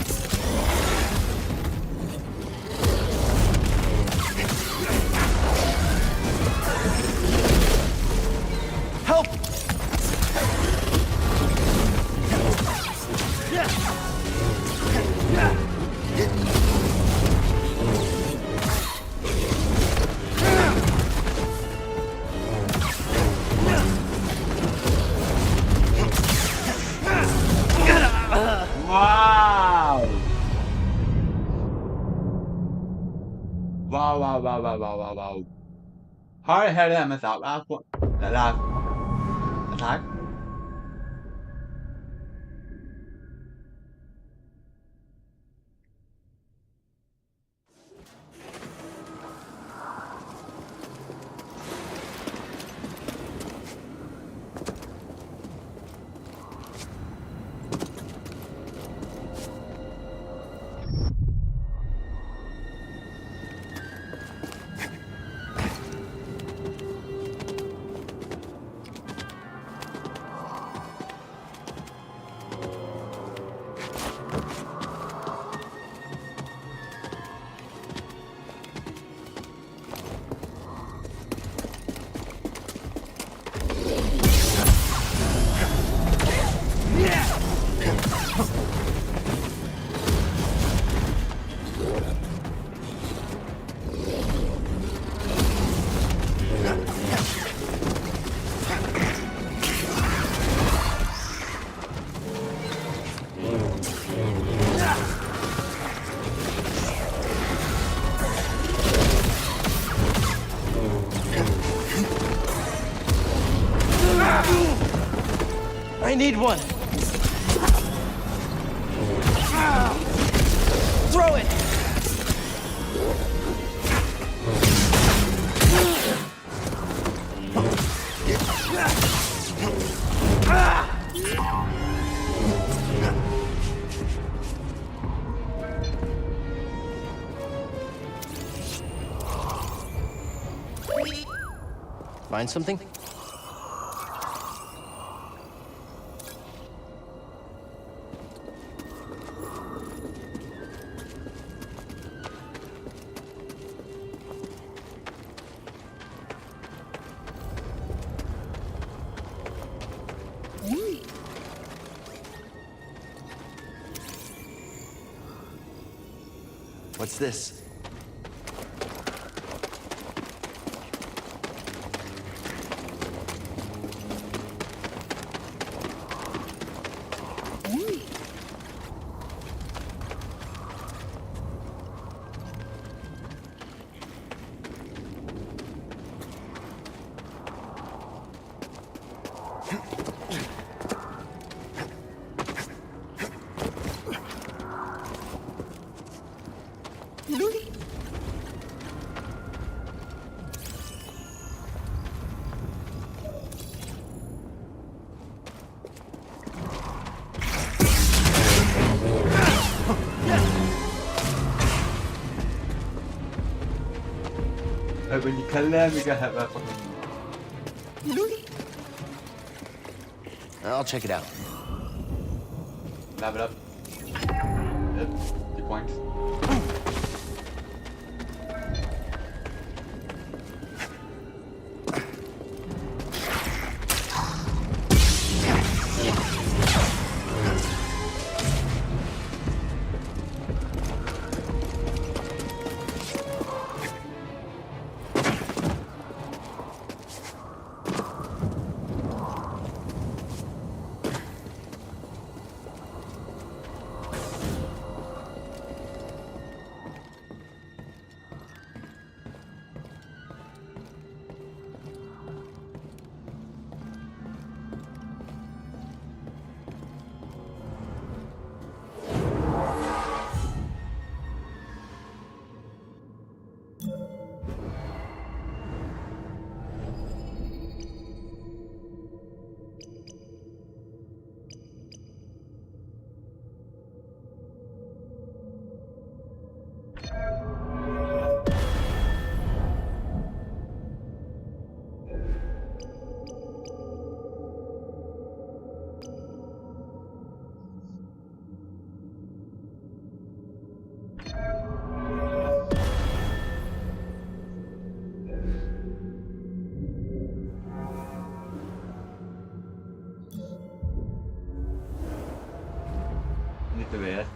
Help!
Wow! Wow, wow, wow, wow, wow, wow, wow. Har det här det här med attack?
I need one. Throw it.
Find something? What's this?
When you كلامي قهوة
I'll check it out.
Wrap it up. Yep. 2 points. the best.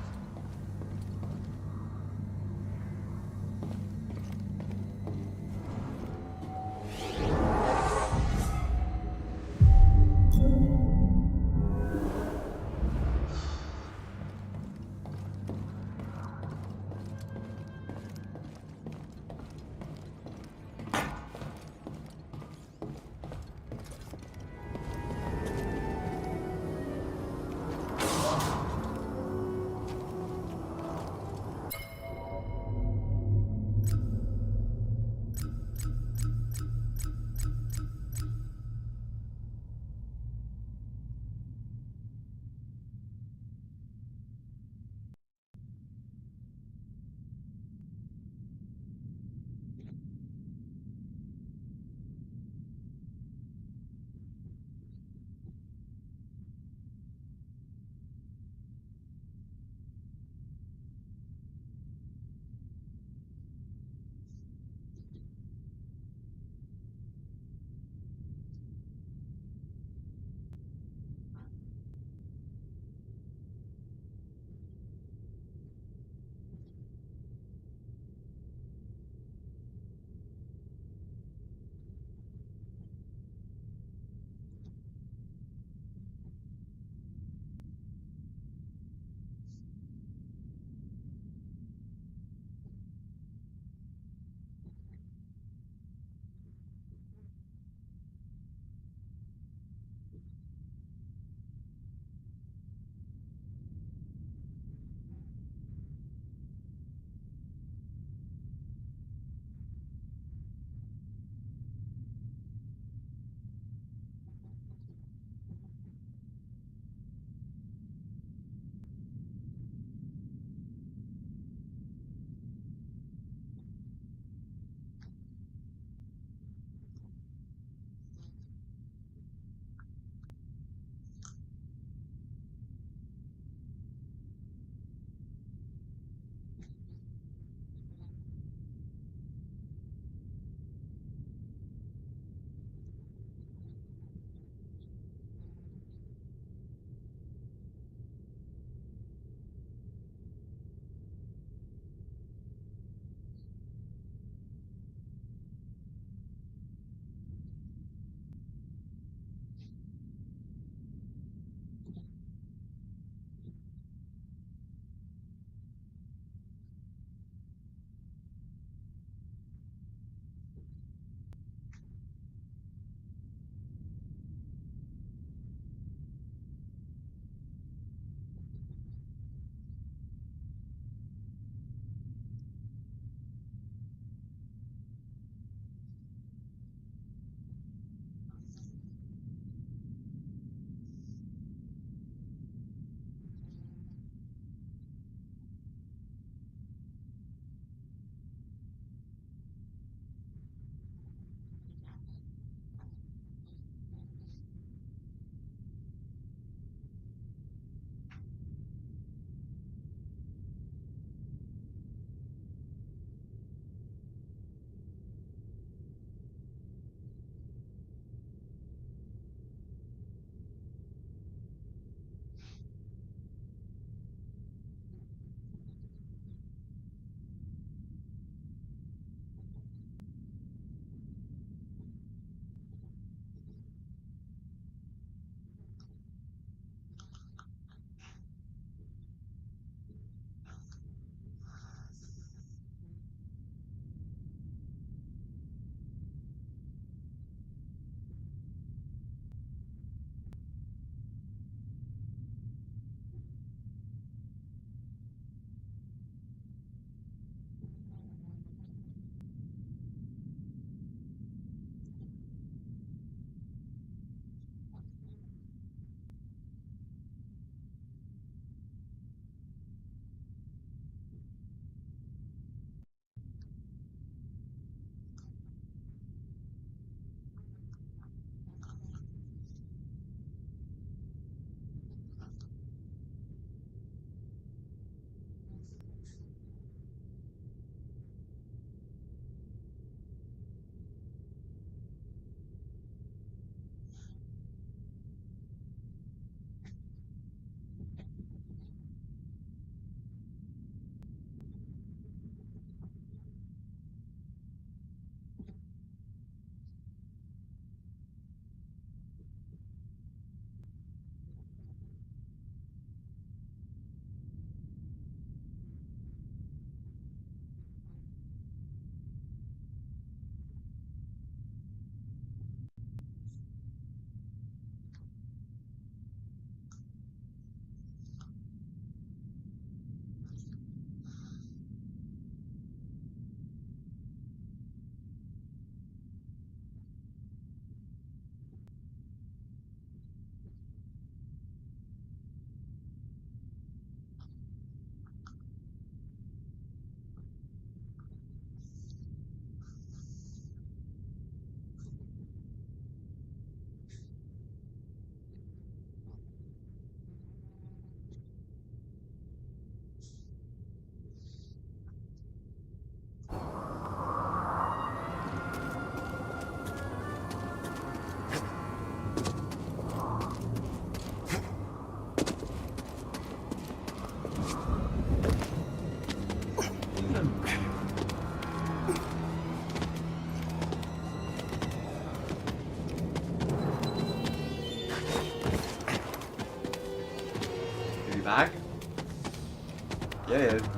There is. Is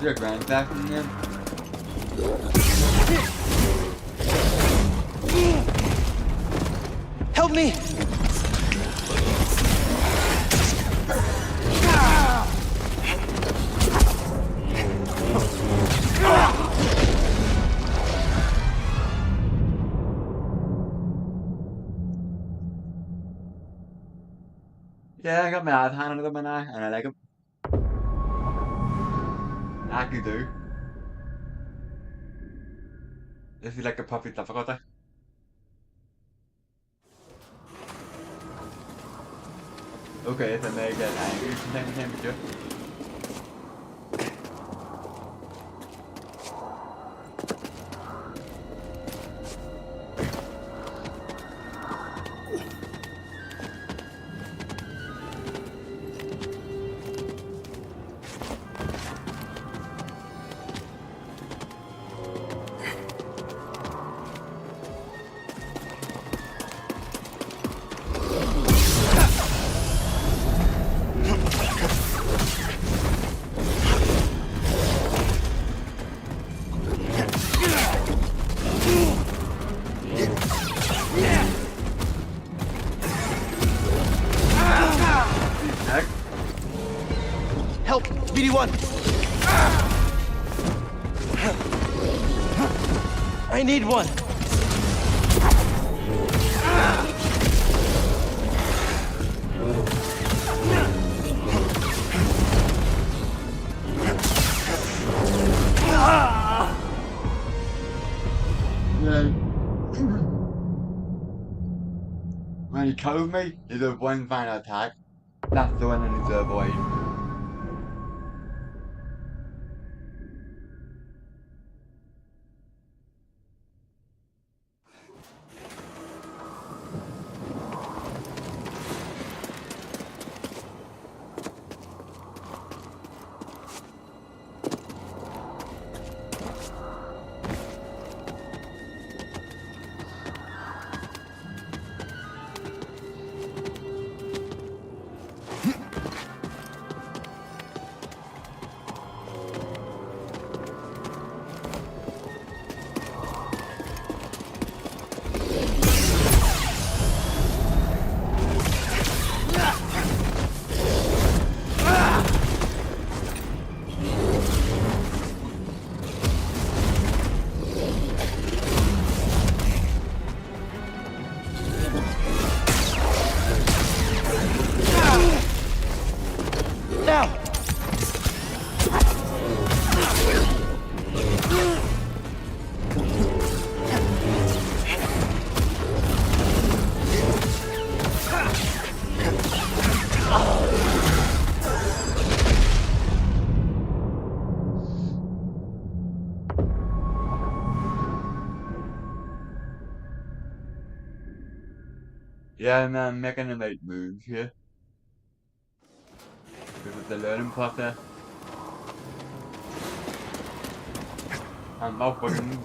there a grand back in there?
Help me!
Yeah, I got my eyes hand under them and I like them. I can do. This is like a puppy difficulty. Okay, so they get angry from time to time, but
Help! BD1! I need one!
when he kills me, he does one final attack. That's the one I need to avoid. Yeah, I'm making the right moves here. Because of the learning process. I'm not fucking.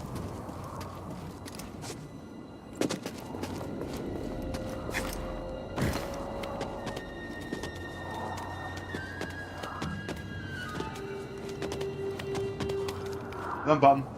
No problem.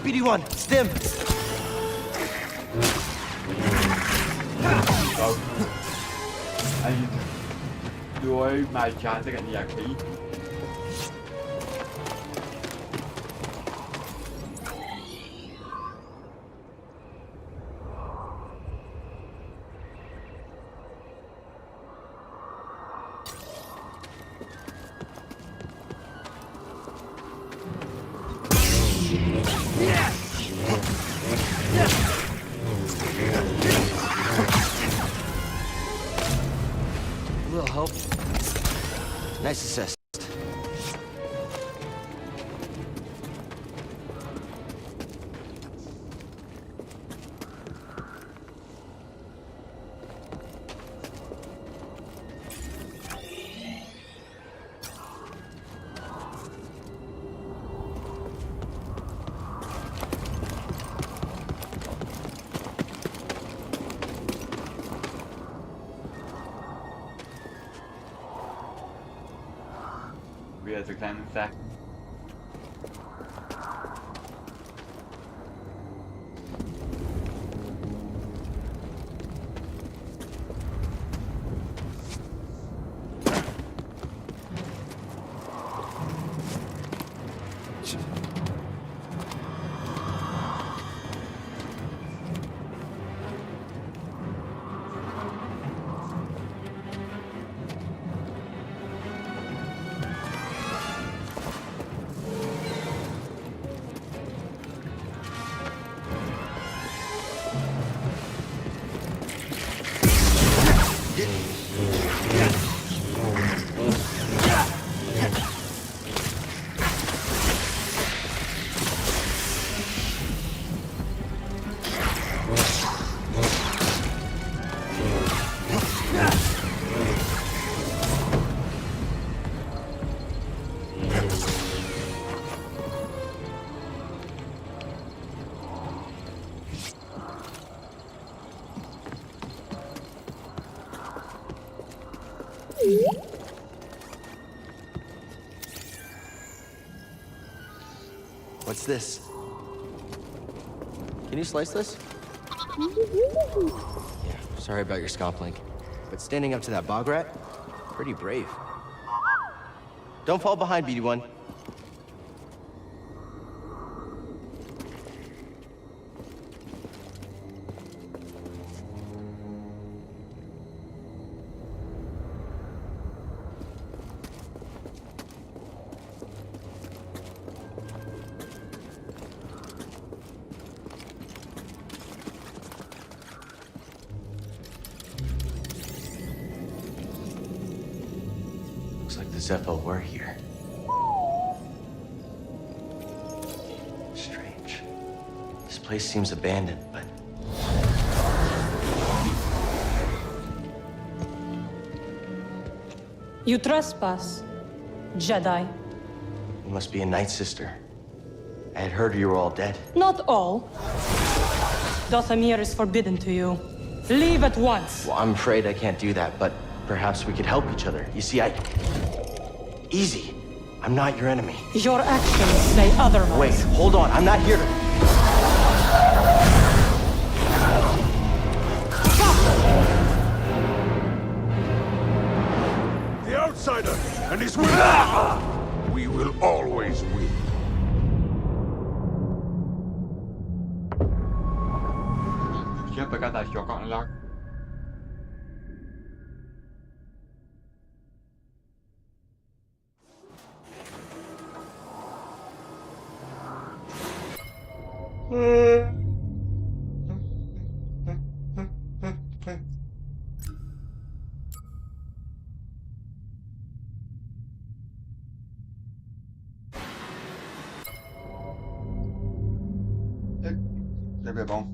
BD1, stim!
I do my chance to get the XP.
little help? Nice assist.
Vi har altså kleinen Sack.
What's this? Can you slice this? Yeah, sorry about your scomp link. But standing up to that bog rat, pretty brave. Don't fall behind, BD1. Looks like the Zepho were here. Strange. This place seems abandoned, but...
You trespass, Jedi.
You must be a Night Sister. I had heard you were all dead.
Not all. Dothamir is forbidden to you. Leave at once.
Well, I'm afraid I can't do that, but perhaps we could help each other. You see, Easy. I'm not your enemy.
Your actions say otherwise.
Wait, hold on. I'm not here to...
The outsider and his will. We will always win.
Siapa kata syokok ngelak? C'est bien bon.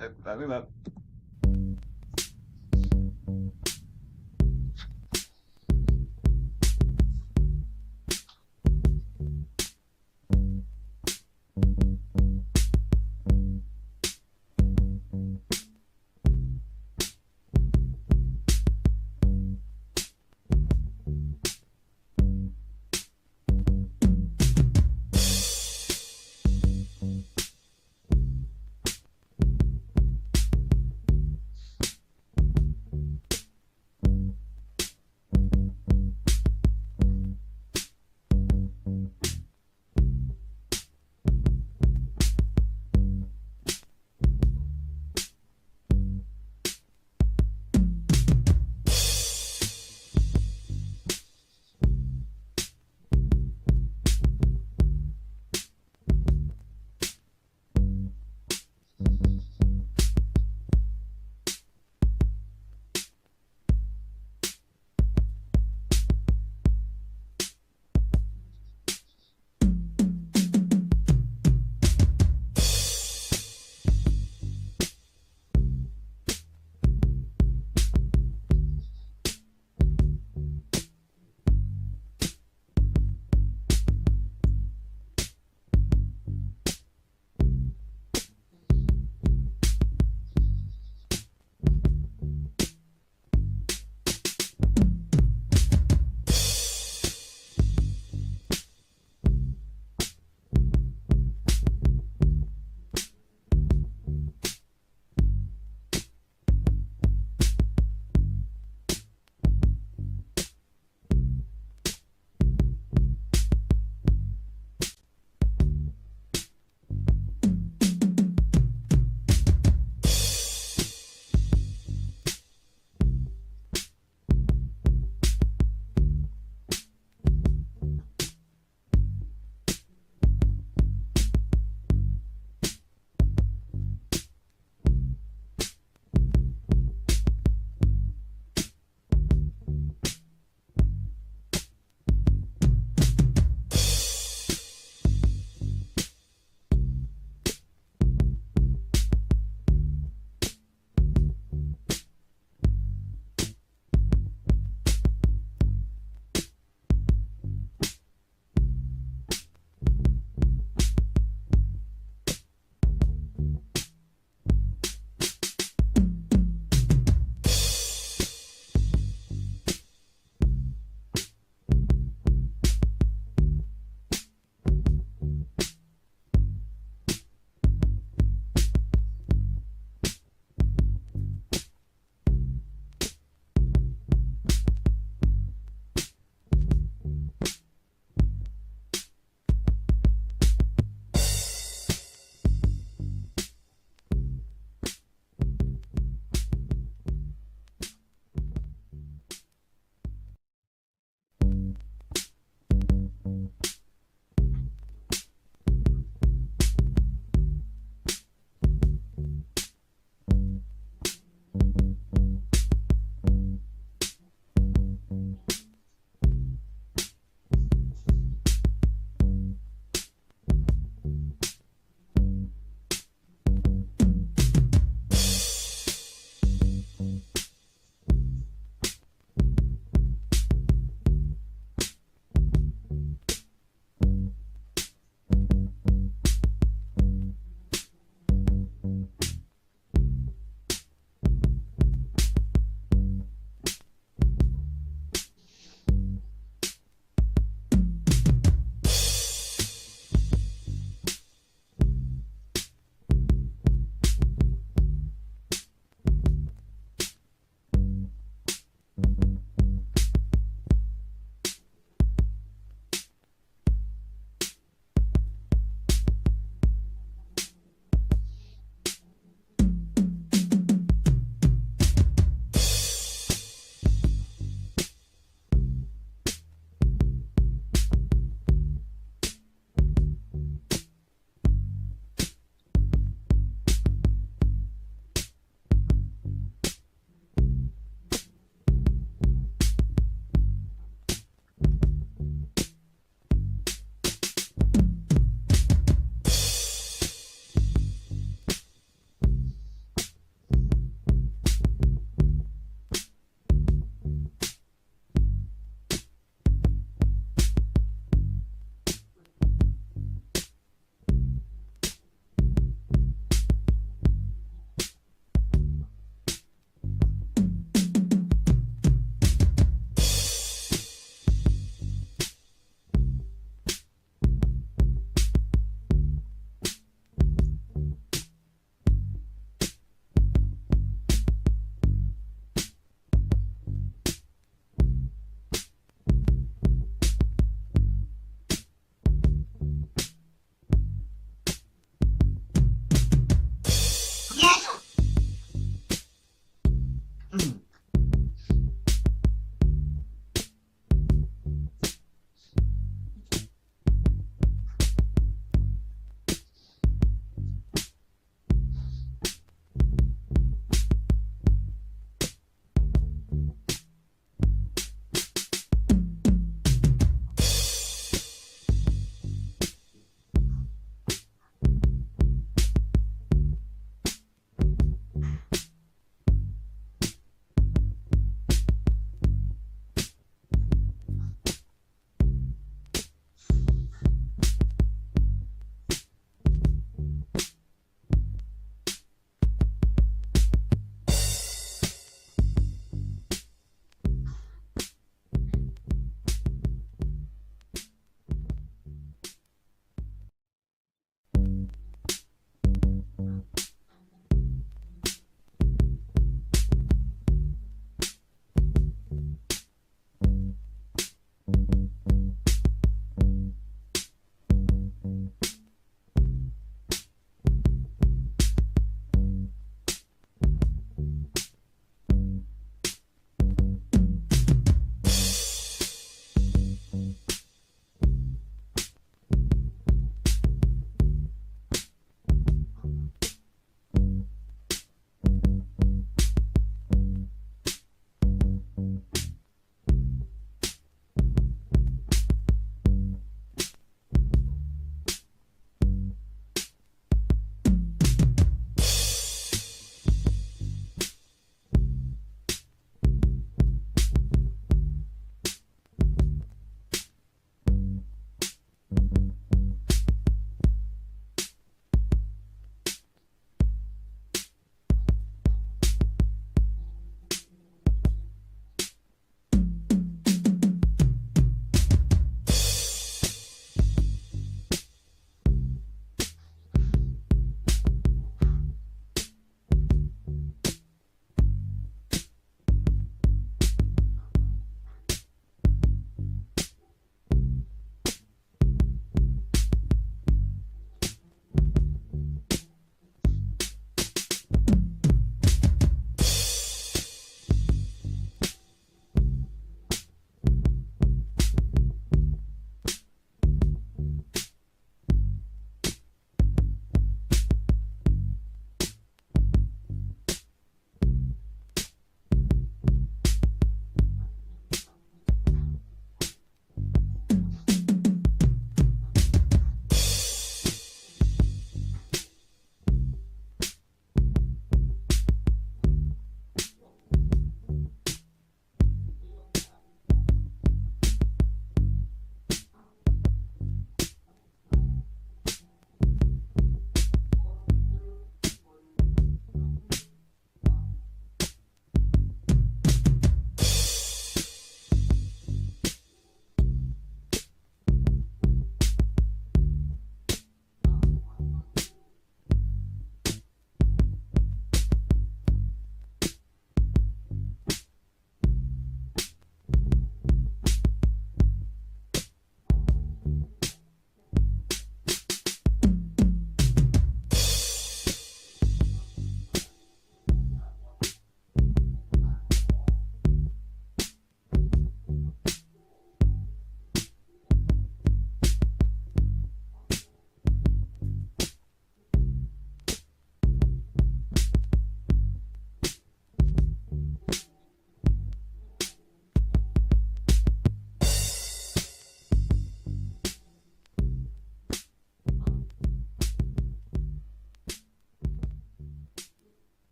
Bye bye.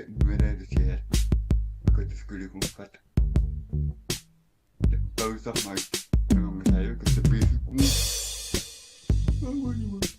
getting rid of the chair because the screw won't fit. The both of my thing on my side because the basic one. Oh, what do you want?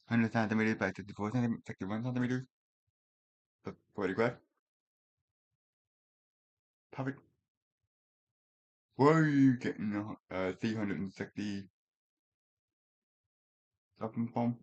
Hundred centimeters by 54 centimeters, 61 centimeters. The photograph. Perfect. Why are you getting 360 something from?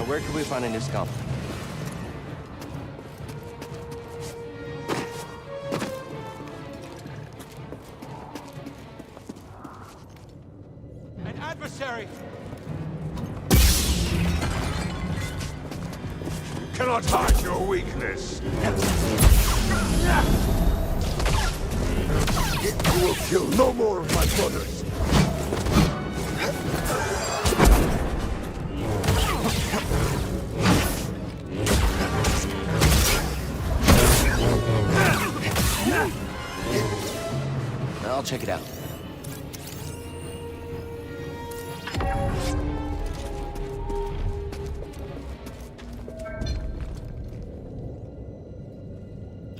Where can we find a new scalpel?
An adversary! You cannot hide your weakness! You will kill no more of my brothers!
I'll check it out.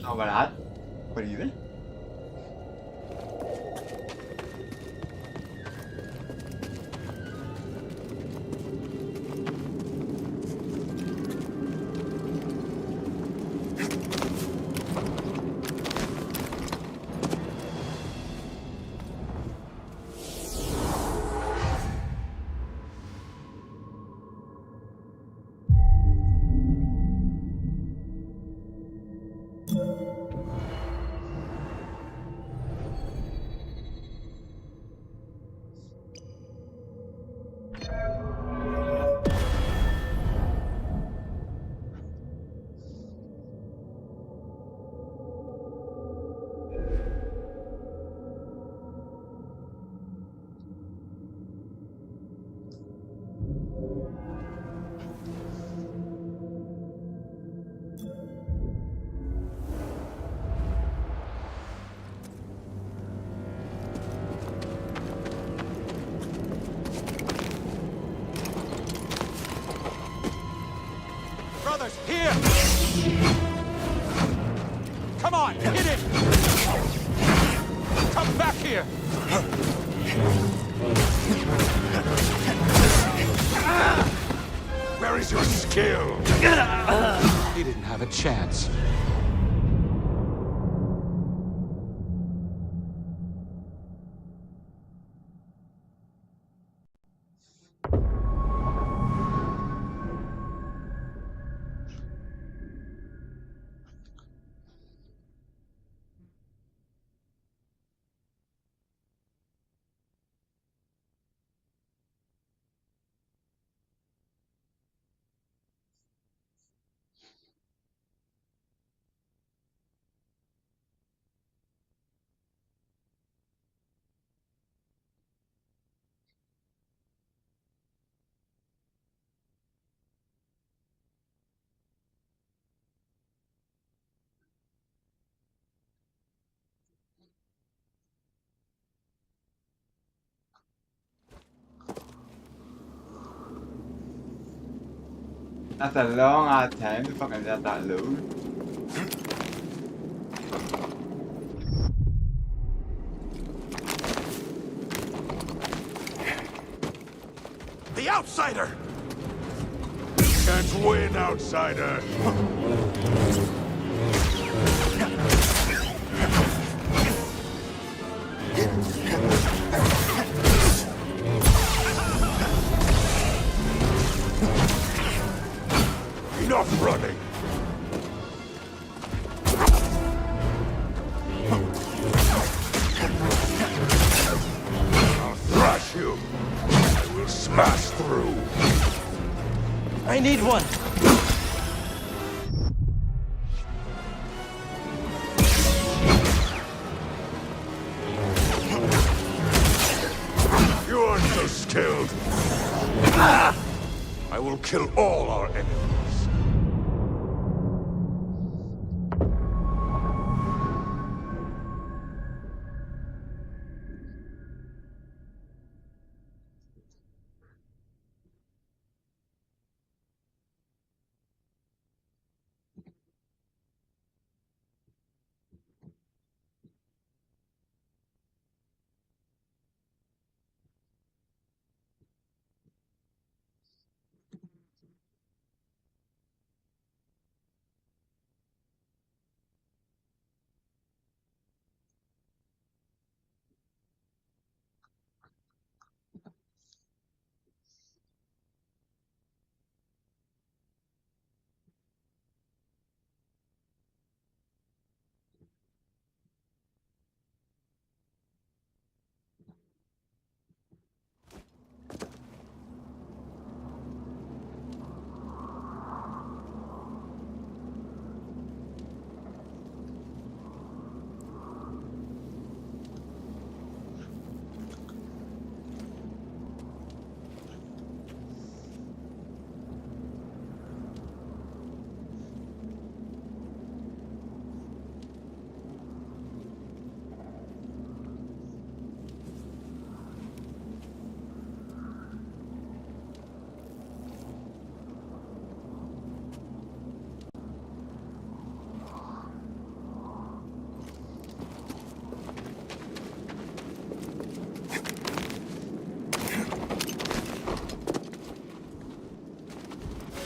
Oh, barato. Horrible.
Brothers, here! Come on, hit it! Come back here! Where is your skill? He didn't have a chance.
That's a long ass time to fucking get that load.
outsider! Can't win, outsider! Enough running! I'll thrash you! I will smash through!
I need one!
You aren't so skilled! Ah! I will kill all our enemies.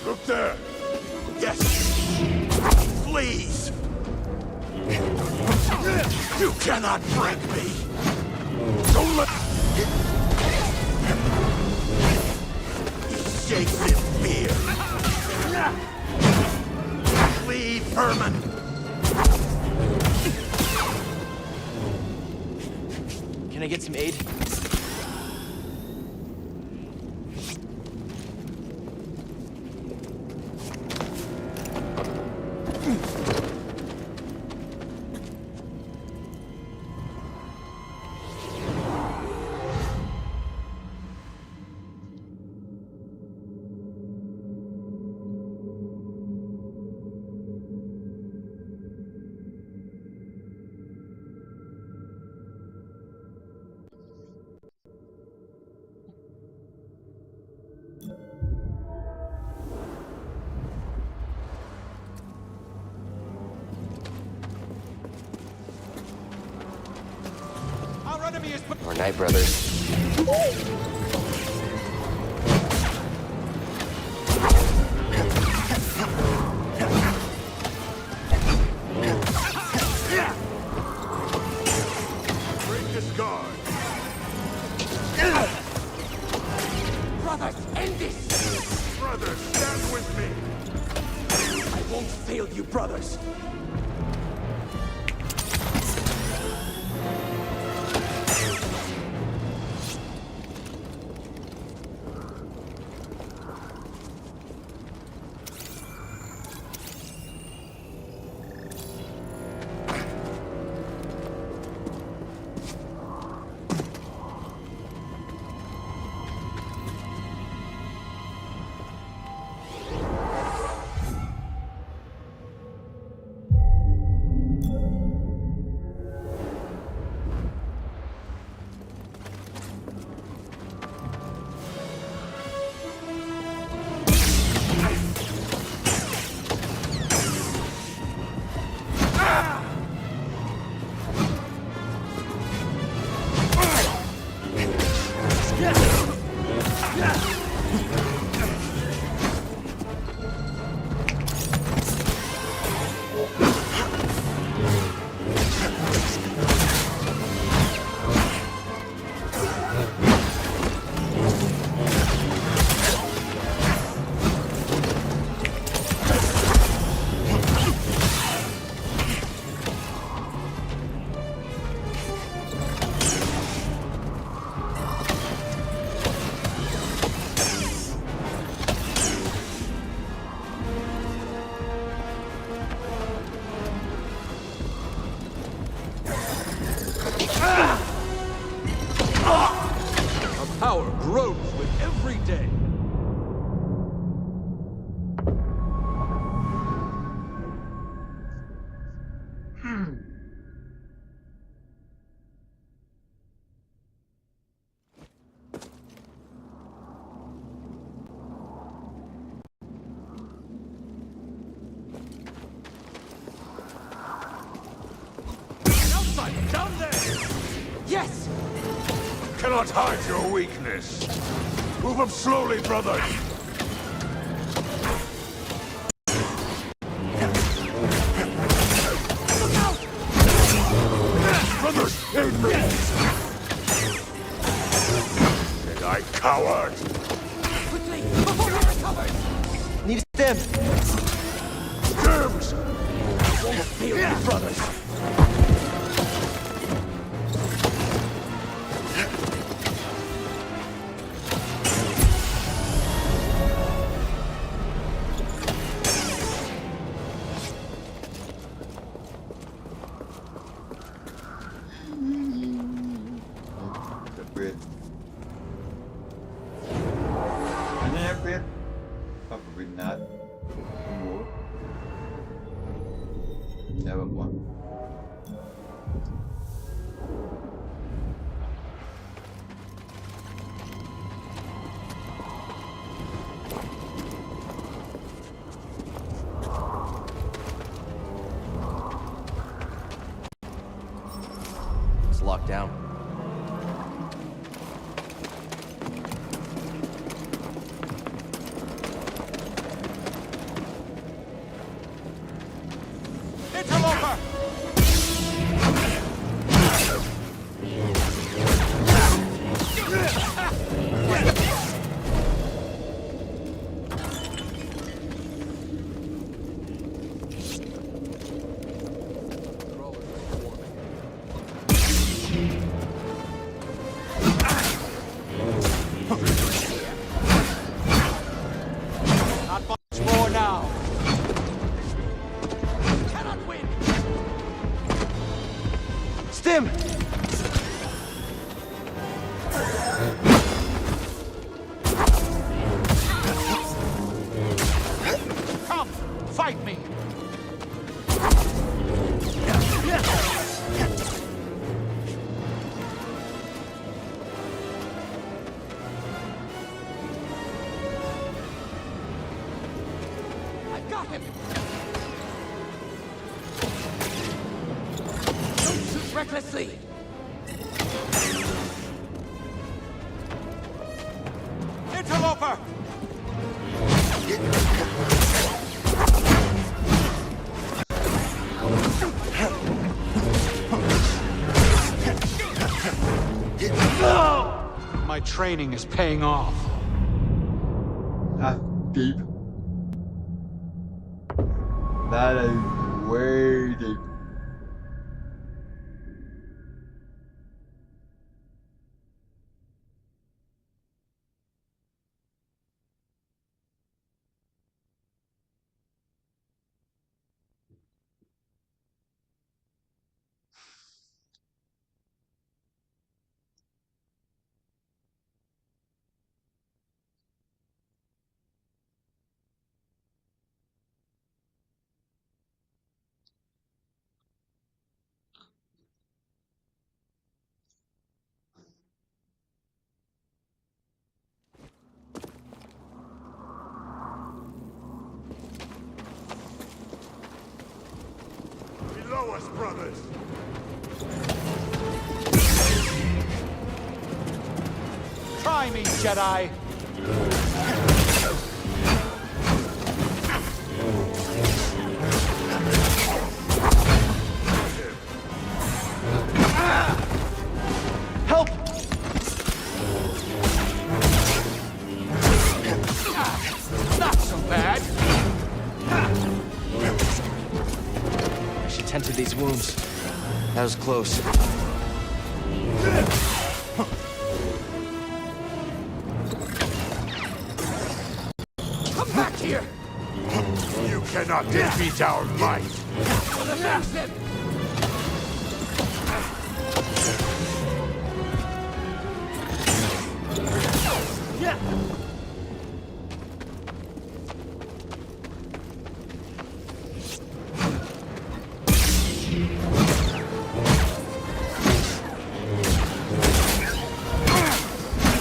Look there! Yes! Please! You cannot break me! Don't let... He shakes in fear! Leave, Herman!
Can I get some aid?
Or Night Brothers.
Break this guard!
Brothers, end this!
Brothers, stand with me!
I won't fail you, brothers!
Down there!
Yes!
Cannot hide your weakness. Move up slowly, brothers. Brothers, aid me! Jedi coward!
Quickly, before we recover!
Need a stem.
Germs! Feel me, brothers!
Quit. Anh em quit. Probably not. More. Never one.
It's locked down.
Interloper! Not much more now. Cannot win.
Stim!
Come, fight me.
I've got him! Don't shoot recklessly!
Interloper! My training is paying off.
That's deep. That is way deep.
Below us, brothers. Try me, Jedi.
Help!
Not so bad.
I should tend to these wounds. That was close.
Come back here. You cannot defeat our might.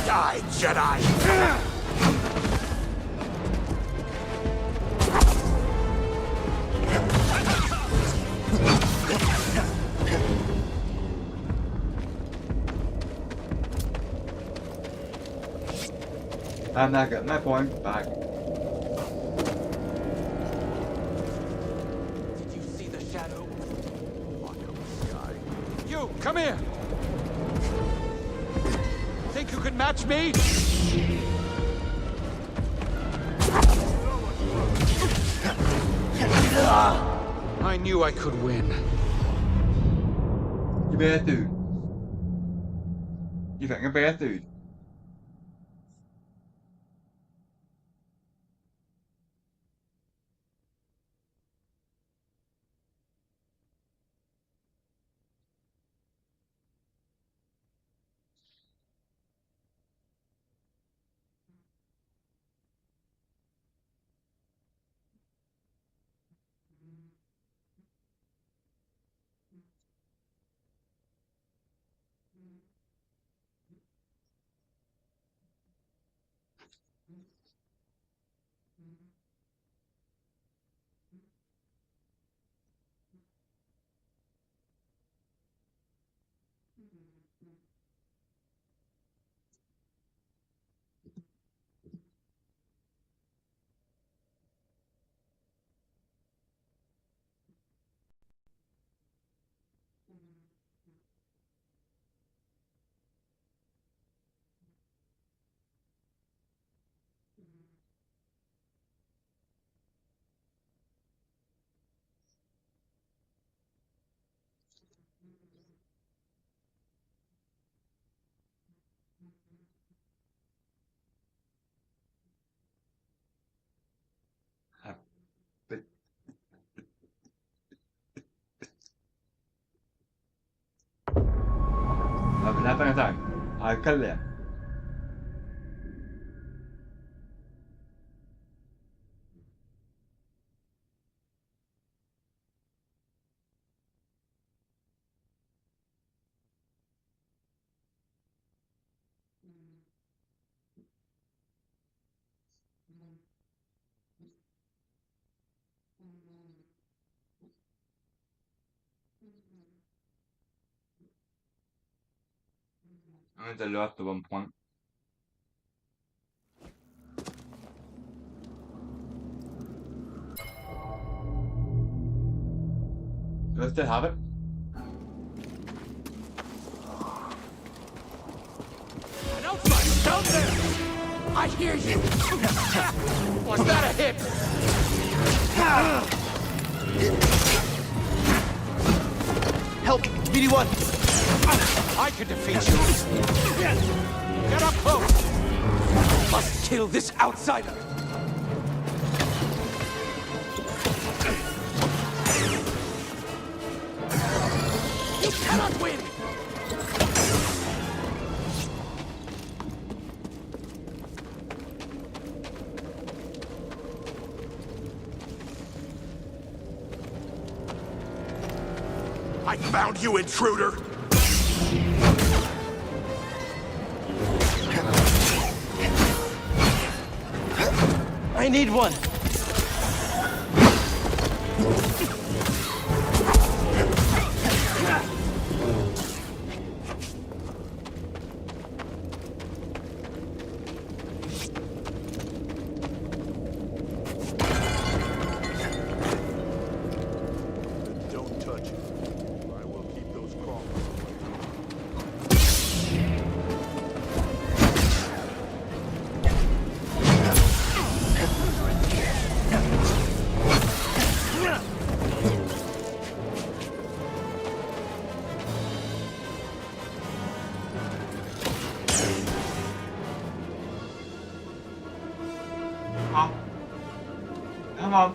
Die, Jedi!
And I got my point back.
Did you see the shadow? You, come here! Think you could match me? I knew I could win.
You bad dude. You think a bad dude. Apa yang akal ya. Antes lo hace buen point. Do I still have it?
An outsider down there! I hear you! Was that a hit?
Help! BD1!
I can defeat you! Get up close! Must kill this outsider! You cannot win!
I found you, intruder!
I need one!
Don't touch it. I will keep those crawlers
Come on.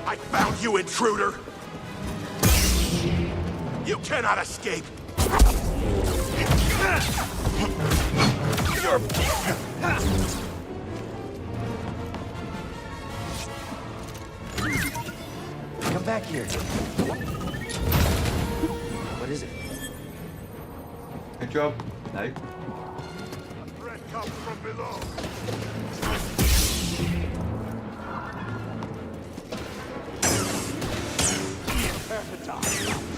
I found you, intruder! You cannot escape!
Come back here. What is it?
Good job. No.
Threat comes from below. Prepare to die.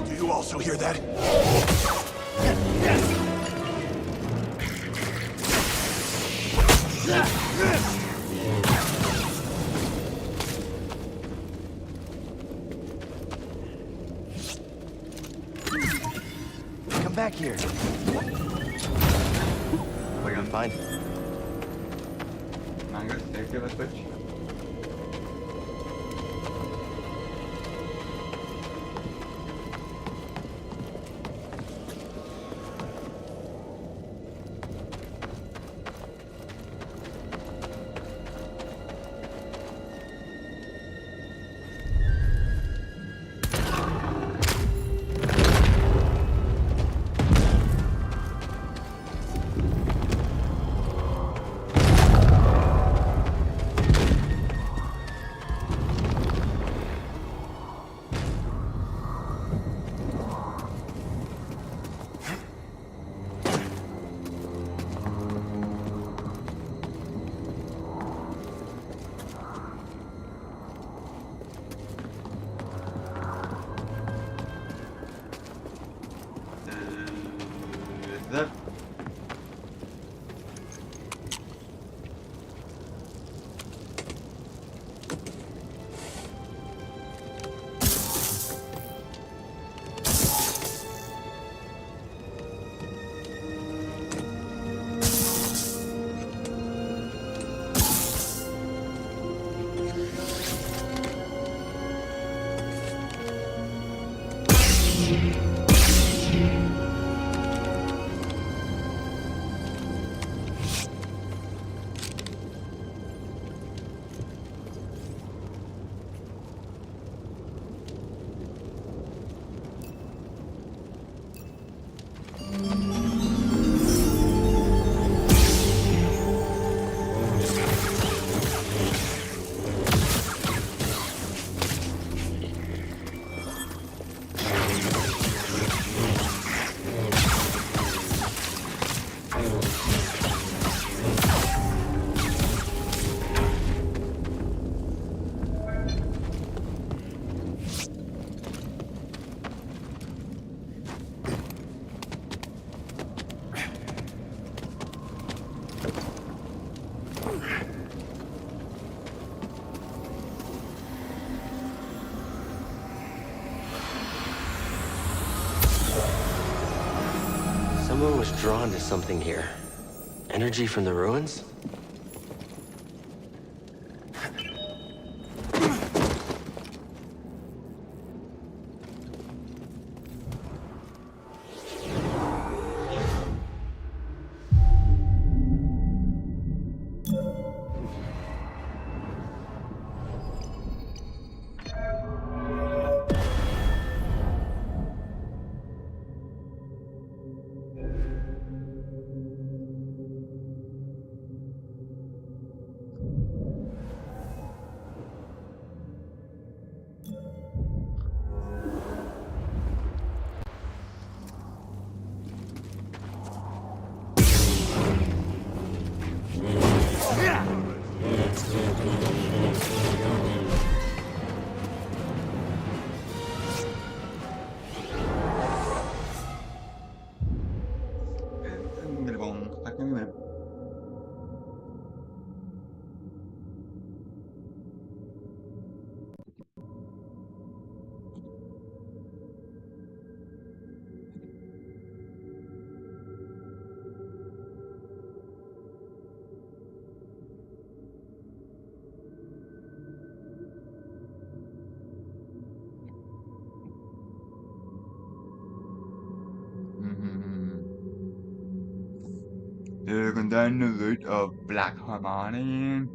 Do you also hear that?
Come back here.
We're gonna
Fine.
Mango, take it, switch. That
Someone was drawn to something here. Energy from the ruins?
going down the route of Black Harmony.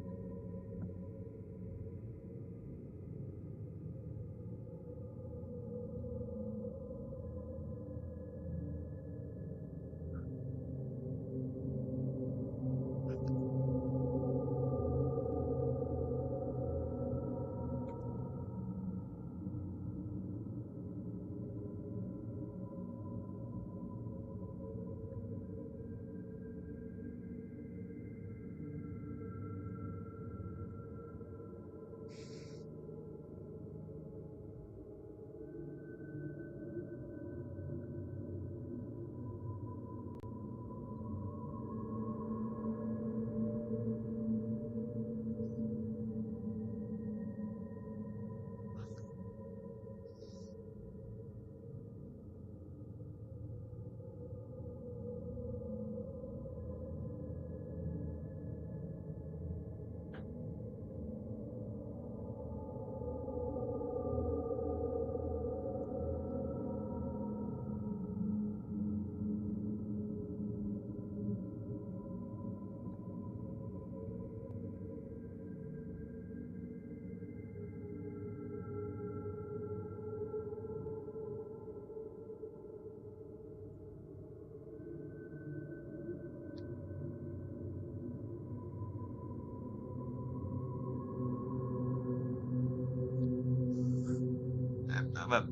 But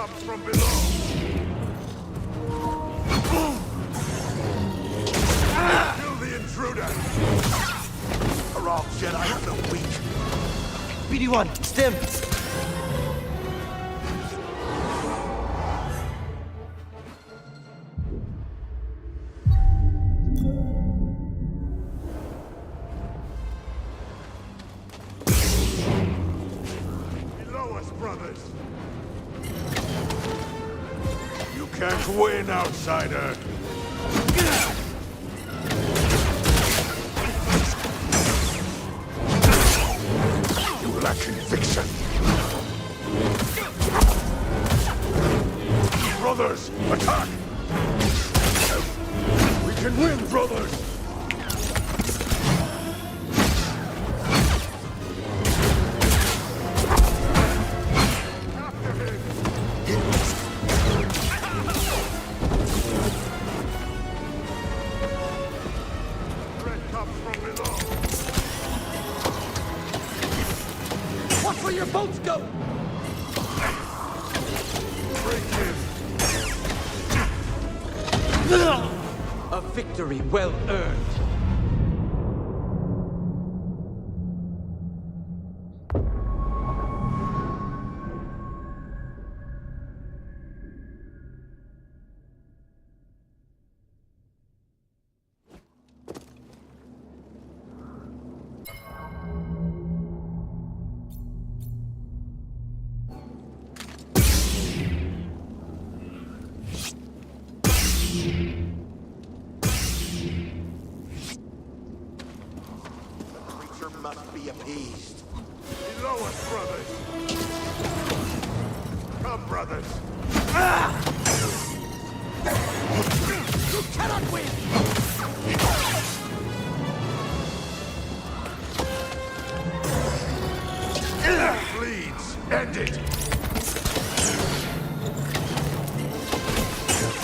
comes from below. Kill the intruder. Are all Jedi so weak?
BD-1, stim.
Below us, brothers. You can't win, outsider. You lack conviction. Brothers, attack! We can win, brothers!
Watch where your boats go! A victory well earned.
Must be appeased. Below us, brothers. Come, brothers.
You cannot win!
Bleeds. End it.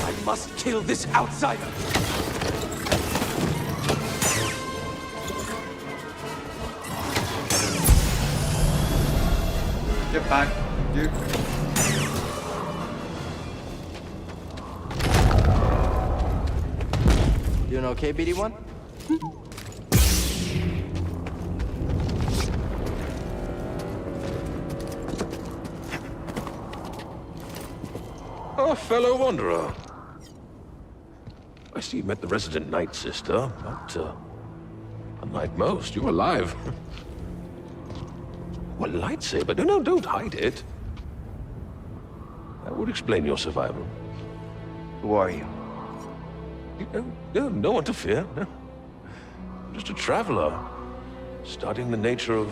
I must kill this outsider.
Get back, dude.
Doing okay, BD-1?
Oh, fellow wanderer. I see you met the resident Night Sister, but, unlike most, you're alive. Well, lightsaber? No, don't hide it. That would explain your survival.
Who are you?
No one to fear. No. Just a traveler, studying the nature of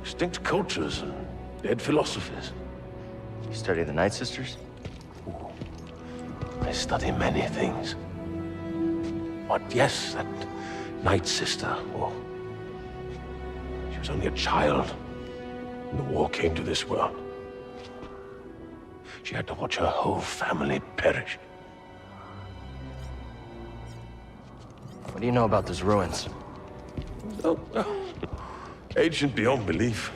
extinct cultures and dead philosophies.
You study the Night Sisters?
I study many things. But yes, that Night Sister, she was only a child when the war came to this world. She had to watch her whole family perish.
What do you know about those ruins?
Oh, ancient beyond belief.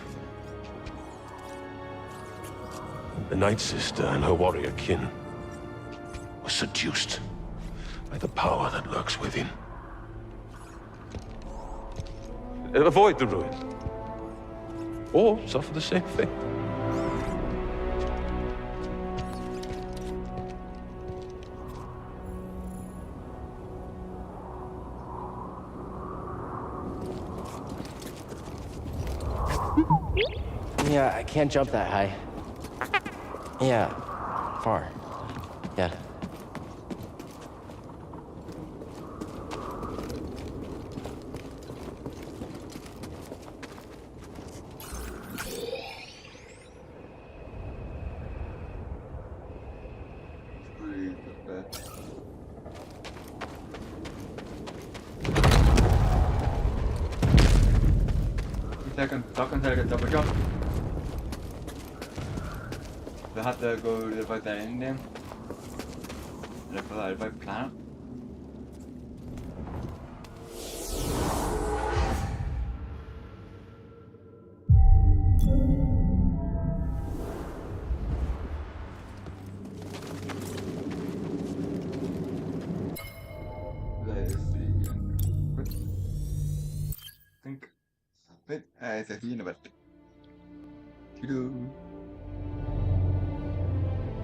The Night Sister and her warrior kin were seduced by the power that lurks within. Avoid the ruin, or suffer the same fate.
Yeah, I can't jump that high. Yeah, far. Yeah.
Second double jump. We have to go about the end then. About planet. är så fina, vet du.